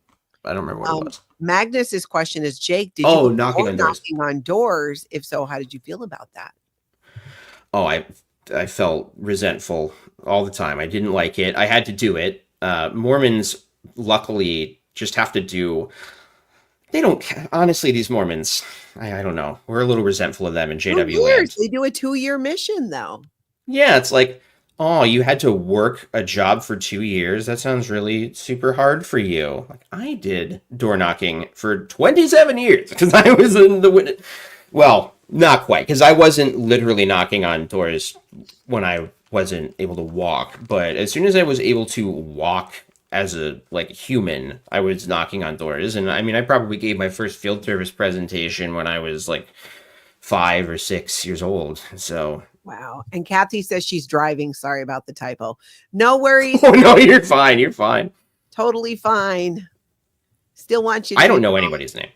I don't remember what it was. Magnus's question is, Jake, did you knocking on doors? If so, how did you feel about that? Oh, I felt resentful all the time. I didn't like it. I had to do it. Mormons, luckily, just have to do... They don't... Honestly, these Mormons, I don't know. We're a little resentful of them in JW land. They do a 2-year mission, though. Yeah, it's like, oh, you had to work a job for 2 years? That sounds really super hard for you. Like, I did door knocking for 27 years because I was in the... Well, not quite, because I wasn't literally knocking on doors when I wasn't able to walk. But as soon as I was able to walk as a human, I was knocking on doors. And I mean, I probably gave my first field service presentation when I was 5 or 6 years old. So... Wow. And Kathy says she's driving. Sorry about the typo. No worries. Oh, no, you're fine. You're fine. Totally fine. Still want you to... I don't know anybody's name.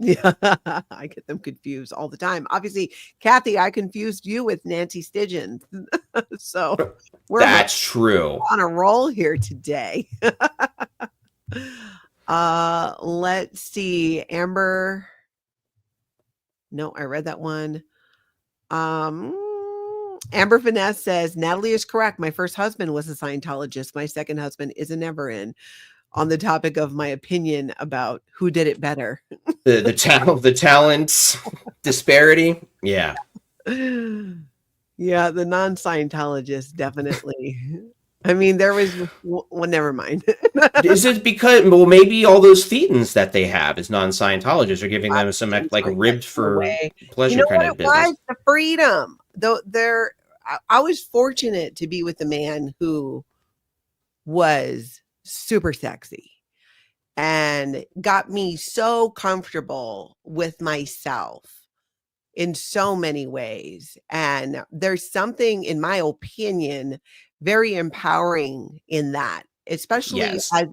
Yeah, I get them confused all the time. Obviously, Kathy, I confused you with Nancy Stidgen. So that's true. On a roll here today. Let's see. Amber. No, I read that one. Amber Finesse says, Natalie is correct. My first husband was a Scientologist. My second husband is a never-in. On the topic of my opinion about who did it better. the talents disparity. Yeah. Yeah, the non-Scientologist, definitely. I mean, there was... Well, never mind. Is it because... Well, maybe all those thetans that they have as non-Scientologists are giving them some ribbed for pleasure kind of business. Was the freedom. Though I was fortunate to be with a man who was super sexy and got me so comfortable with myself in so many ways. And there's something, in my opinion, very empowering in that, especially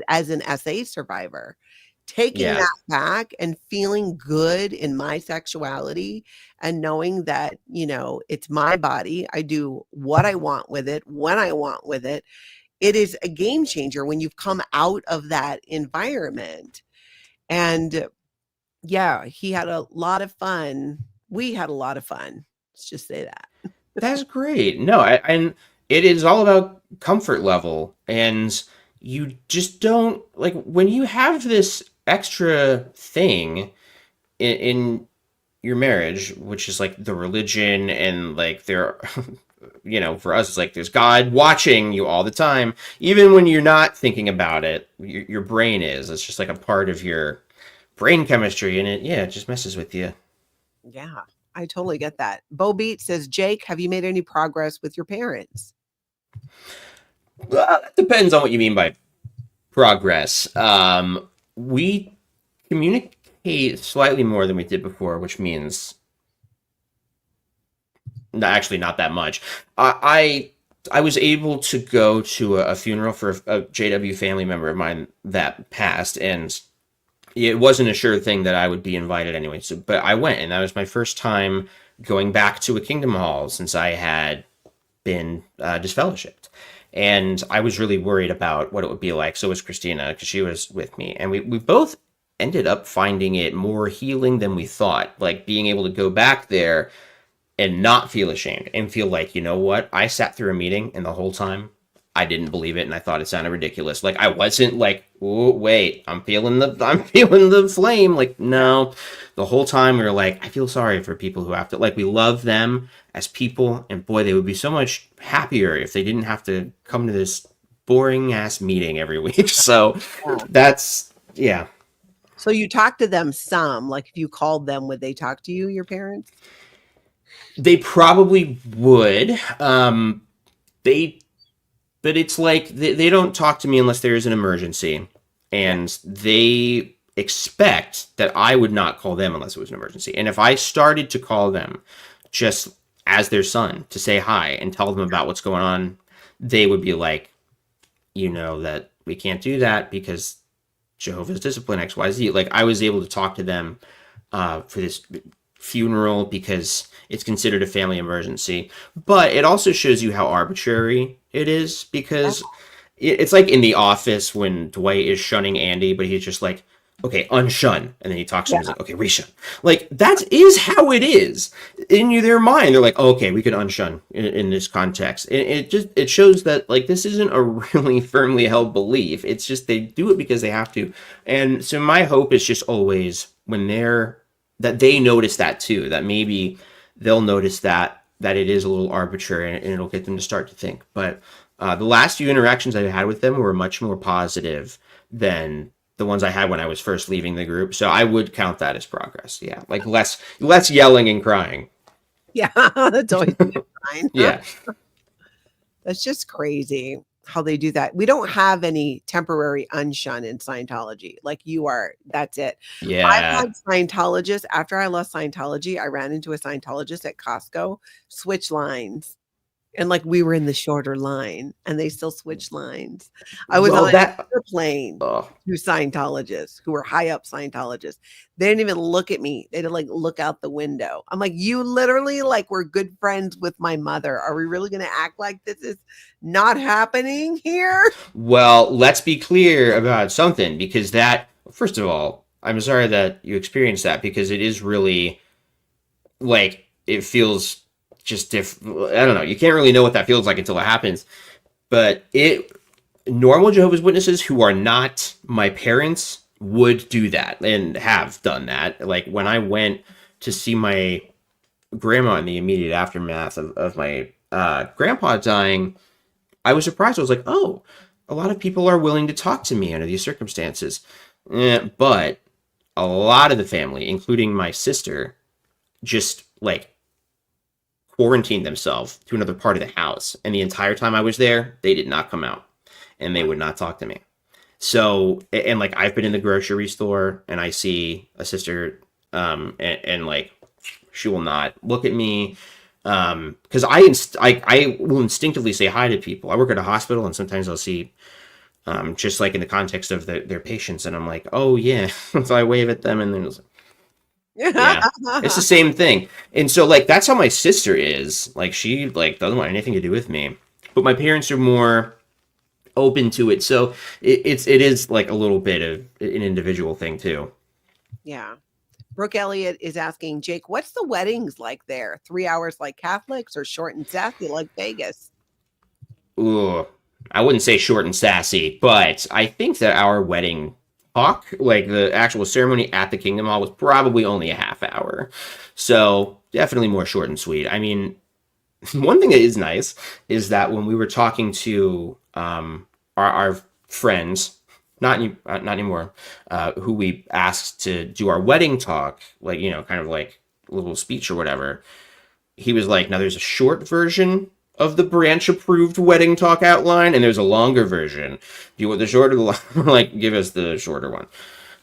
as an SA survivor, taking that back and feeling good in my sexuality and knowing that, it's my body. I do what I want with it, when I want with it. It is a game changer when you've come out of that environment. And yeah, he had a lot of fun. We had a lot of fun. Let's just say that. That's great. No, and it is all about comfort level. And you just don't, when you have this extra thing in your marriage, which is the religion and there... for us, it's there's God watching you all the time. Even when you're not thinking about it, your brain is. It's just a part of your brain chemistry, and it just messes with you. Yeah, I totally get that. Bo Beat says, Jake, have you made any progress with your parents? Well, it depends on what you mean by progress. We communicate slightly more than we did before, which means... Actually, not that much. I was able to go to a funeral for a JW family member of mine that passed, and it wasn't a sure thing that I would be invited anyway. So, but I went, and that was my first time going back to a Kingdom Hall since I had been disfellowshipped. And I was really worried about what it would be like. So was Christina, because she was with me. And we both ended up finding it more healing than we thought. Being able to go back there and not feel ashamed and feel you know what? I sat through a meeting and the whole time I didn't believe it, and I thought it sounded ridiculous. Like, I wasn't like, oh, wait, I'm feeling the flame. Like, no. The whole time we were like, I feel sorry for people who have to, like, we love them as people, and boy, they would be so much happier if they didn't have to come to this boring ass meeting every week. So that's, yeah. So you talk to them some, like if you called them, would they talk to you, your parents? They probably would. But it's like they don't talk to me unless there is an emergency, and they expect that I would not call them unless it was an emergency. And if I started to call them just as their son to say hi and tell them about what's going on, they would be like, you know, that we can't do that because Jehovah's discipline XYZ. Like, I was able to talk to them for this funeral because it's considered a family emergency, but it also shows you how arbitrary it is, because it's like in The Office when Dwight is shunning Andy, but he's just like, okay, unshun, and then he talks to him, he's like, okay, reshun. Like, that is how it is in their mind. They're like, oh, okay, we can unshun in this context. It shows that, like, this isn't a really firmly held belief. It's just they do it because they have to. And so my hope is just always when that they notice that too, that maybe they'll notice that it is a little arbitrary, and it'll get them to start to think. But the last few interactions I had with them were much more positive than the ones I had when I was first leaving the group. So I would count that as progress. Yeah. Like less yelling and crying. Yeah. That's always fine. Yeah. That's just crazy how they do that. We don't have any temporary unshun in Scientology. Like you are, that's it. Yeah. I've had Scientologists, after I left Scientology, I ran into a Scientologist at Costco, switch lines. And like we were in the shorter line and they still switched lines. I was on an airplane to Scientologists who were high up Scientologists. They didn't even look at me. They didn't like look out the window. I'm like, you literally like were good friends with my mother. Are we really going to act like this is not happening here? Well, let's be clear about something, because that, first of all, I'm sorry that you experienced that, because it is really like, it feels just I don't know. You can't really know what that feels like until it happens. But normal Jehovah's Witnesses who are not my parents would do that and have done that. Like when I went to see my grandma in the immediate aftermath of my grandpa dying, I was surprised. I was like, oh, a lot of people are willing to talk to me under these circumstances. But a lot of the family, including my sister, just like quarantined themselves to another part of the house. And the entire time I was there, they did not come out and they would not talk to me. So, and like I've been in the grocery store and I see a sister and like she will not look at me because I will instinctively say hi to people. I work at a hospital and sometimes I'll see just like in the context of their patients, and I'm like, oh yeah. So I wave at them and then it's like, yeah, it's the same thing. And so like that's how my sister is. Like she like doesn't want anything to do with me, but my parents are more open to it. So it is like a little bit of an individual thing too. Yeah. Brooke Elliott is asking, Jake, what's the weddings like there? 3 hours like Catholics or short and sassy like Vegas? Ooh, I wouldn't say short and sassy, but I think that our wedding talk, like the actual ceremony at the Kingdom Hall, was probably only a half hour. So definitely more short and sweet. I mean, one thing that is nice is that when we were talking to our friends, not anymore, who we asked to do our wedding talk, like, you know, kind of like a little speech or whatever, he was like, now there's a short version of the branch approved wedding talk outline and there's a longer version. Do you want the short or the long? Like, give us the shorter one.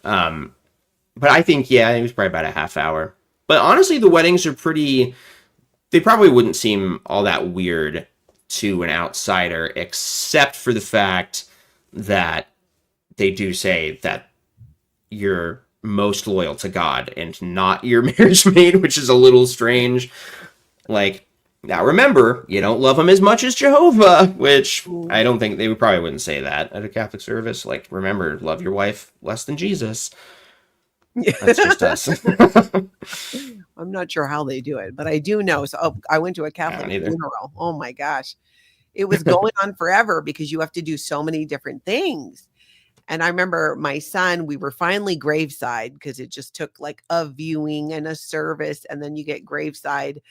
But I think, yeah, it was probably about a half hour. But honestly, the weddings are they probably wouldn't seem all that weird to an outsider, except for the fact that they do say that you're most loyal to God and not your marriage mate, which is a little strange. Like, now remember, you don't love him as much as Jehovah, which I don't think they probably wouldn't say that at a Catholic service. Like, remember, love your wife less than Jesus. That's just us. I'm not sure how they do it, but I do know. So I went to a Catholic funeral. Oh my gosh. It was going on forever because you have to do so many different things. And I remember my son, we were finally graveside because it just took like a viewing and a service, and then you get graveside,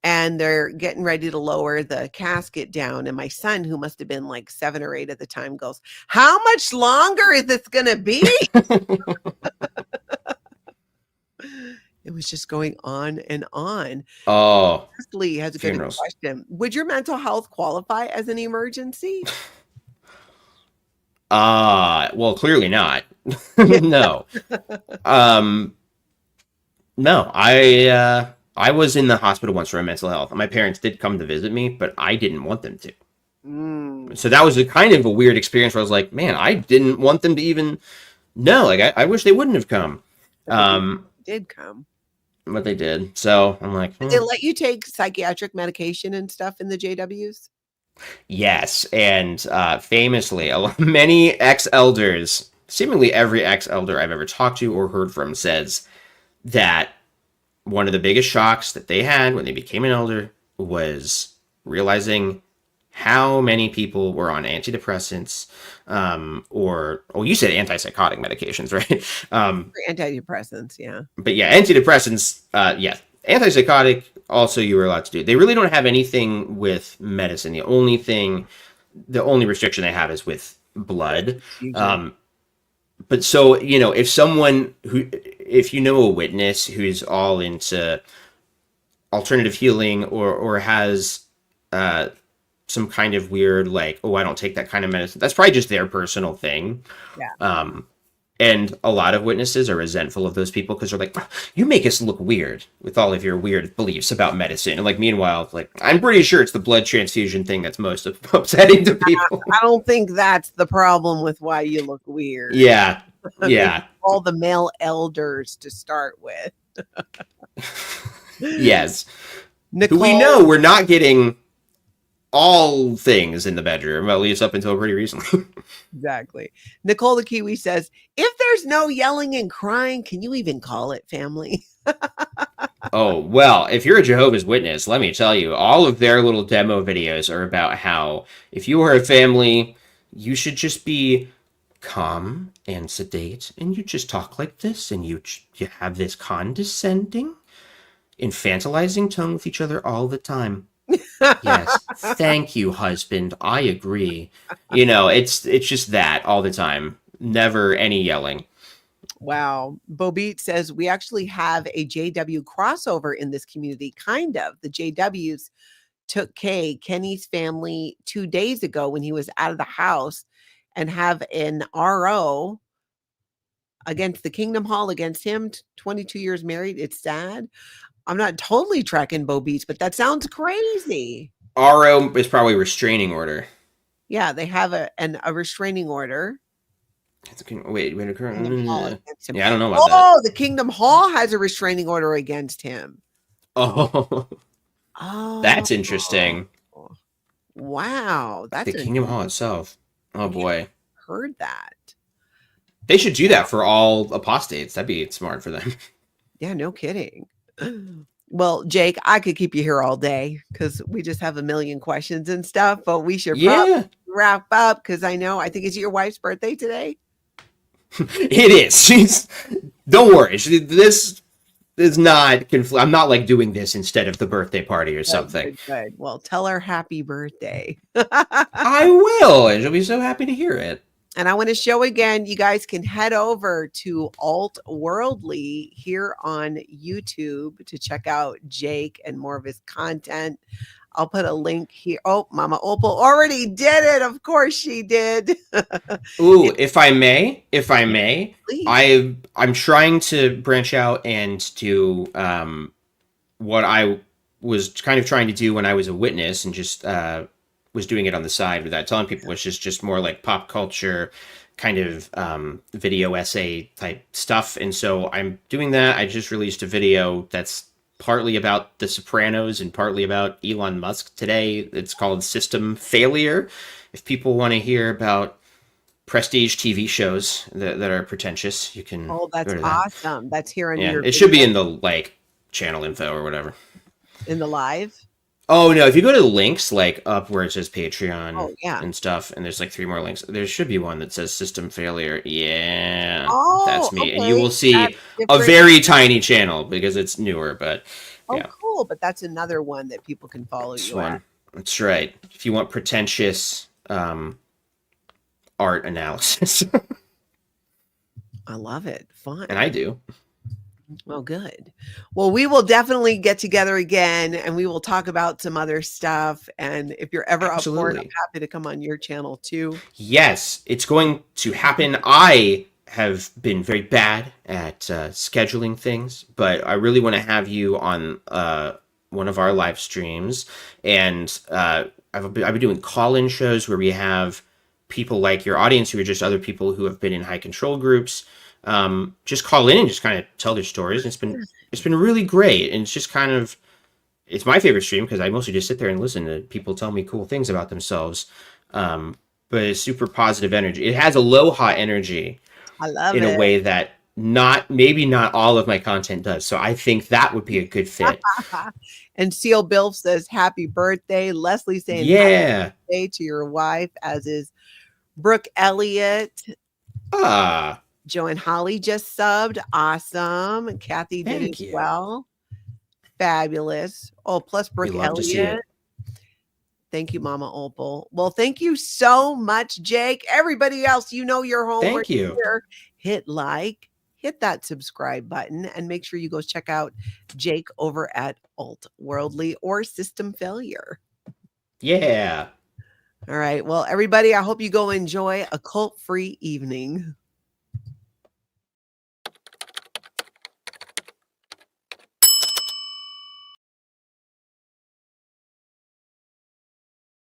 and they're getting ready to lower the casket down. And my son, who must have been like 7 or 8 at the time, goes, "How much longer is this going to be?" It was just going on and on. Oh, Lee has a good question. Would your mental health qualify as an emergency? Well, clearly not. No. No, I was in the hospital once for my mental health. My parents did come to visit me, but I didn't want them to. So that was a kind of a weird experience where I was like, man, I didn't want them to even know. Like, I wish they wouldn't have come. Did come. But they did. So I'm like, Did they let you take psychiatric medication and stuff in the JWs? Yes. And famously, many ex-elders, seemingly every ex-elder I've ever talked to or heard from, says that one of the biggest shocks that they had when they became an elder was realizing how many people were on antidepressants, or you said antipsychotic medications, right? Antidepressants, yeah. But yeah, antidepressants, yeah. Antipsychotic, also you were allowed to do. They really don't have anything with medicine. The only restriction they have is with blood. But so, if you know a witness who's all into alternative healing or has some kind of weird, like, oh, I don't take that kind of medicine, that's probably just their personal thing. Yeah. And a lot of witnesses are resentful of those people because they're like, you make us look weird with all of your weird beliefs about medicine. And like, meanwhile, like, I'm pretty sure it's the blood transfusion thing that's most upsetting to people. I don't think that's the problem with why you look weird. Yeah. Yeah. All the male elders to start with. Yes. Nicole, we know we're not getting all things in the bedroom, at least up until pretty recently. Exactly. Nicole the Kiwi says, if there's no yelling and crying, can you even call it family? Oh, well, if you're a Jehovah's Witness, let me tell you, all of their little demo videos are about how if you are a family, you should just be calm and sedate, and you just talk like this, and you have this condescending, infantilizing tone with each other all the time. Yes, thank you, husband. I agree. It's just that all the time. Never any yelling. Wow. Bobit says we actually have a JW crossover in this community, kind of. The JWs took Kenny's family 2 days ago when he was out of the house and have an RO against the Kingdom Hall against him, 22 years married. It's sad. I'm not totally tracking Bo Beats, but that sounds crazy. RO is probably restraining order. Yeah, they have a restraining order. Wait, Yeah, I don't know about that. Oh, the Kingdom Hall has a restraining order against him. Oh, that's interesting. Wow, that's the Kingdom Hall itself. Oh boy, heard that. They should do that for all apostates. That'd be smart for them. Yeah, no kidding. Well, Jake, I could keep you here all day because we just have a million questions and stuff, but we should probably wrap up because I think it's your wife's birthday today. It is. Don't worry. This is not I'm not like doing this instead of the birthday party or something. Good. Well, tell her happy birthday. I will. And she'll be so happy to hear it. And I want to show again, you guys can head over to Alt Worldly here on YouTube to check out Jake and more of his content. I'll put a link here. Oh, Mama Opal already did it. Of course she did. Ooh, if I may, please. I'm trying to branch out and do what I was kind of trying to do when I was a witness and just was doing it on the side without telling people, which is just more like pop culture kind of video essay type stuff. And so I'm doing that. I just released a video that's partly about The Sopranos and partly about Elon Musk today. It's called System Failure. If people want to hear about prestige TV shows that are pretentious, you can. Oh, that's awesome. That's here on your. It should be in the channel info or whatever. In the live. Oh no, if you go to the links like up where it says Patreon Oh, yeah. and stuff, and there's like 3 more links, there should be one that says system failure. Yeah, Oh, that's me. And you okay. will see That's a different. very tiny channel because it's newer, but Oh, yeah, cool. But that's another one that people can follow this you at. one. That's right. If you want pretentious art analysis, I love it. Fun. and I do. Well, good. Well, we will definitely get together again and we will talk about some other stuff. And if you're ever up for it, I'm Absolutely. happy to come on your channel too. Yes, it's going to happen. I have been very bad at scheduling things, but I really want to have you on one of our live streams. And I've been doing call-in shows where we have people like your audience who are just other people who have been in high control groups. Just call in and just kind of tell their stories. It's been really great, and it's just kind of it's my favorite stream because I mostly just sit there and listen to people tell me cool things about themselves. But it's super positive energy. It has aloha energy I love in a it. way that maybe not all of my content does. So I think that would be a good fit. And Seal Bill says, happy birthday. Leslie saying, happy Yeah. birthday to your wife, as is Brooke Elliott. Ah, Joe and Holly just subbed. Awesome. Kathy did thank as you. well. Fabulous. Oh, plus We Brooke love to see Elliott. it. Thank you, Mama Opal. Well, thank you so much, Jake. Everybody else, you know your homework Thank you. here. Hit like, hit that subscribe button, and make sure you go check out Jake over at Alt Worldly or System Failure. Yeah. All right. Well, everybody, I hope you go enjoy a cult-free evening.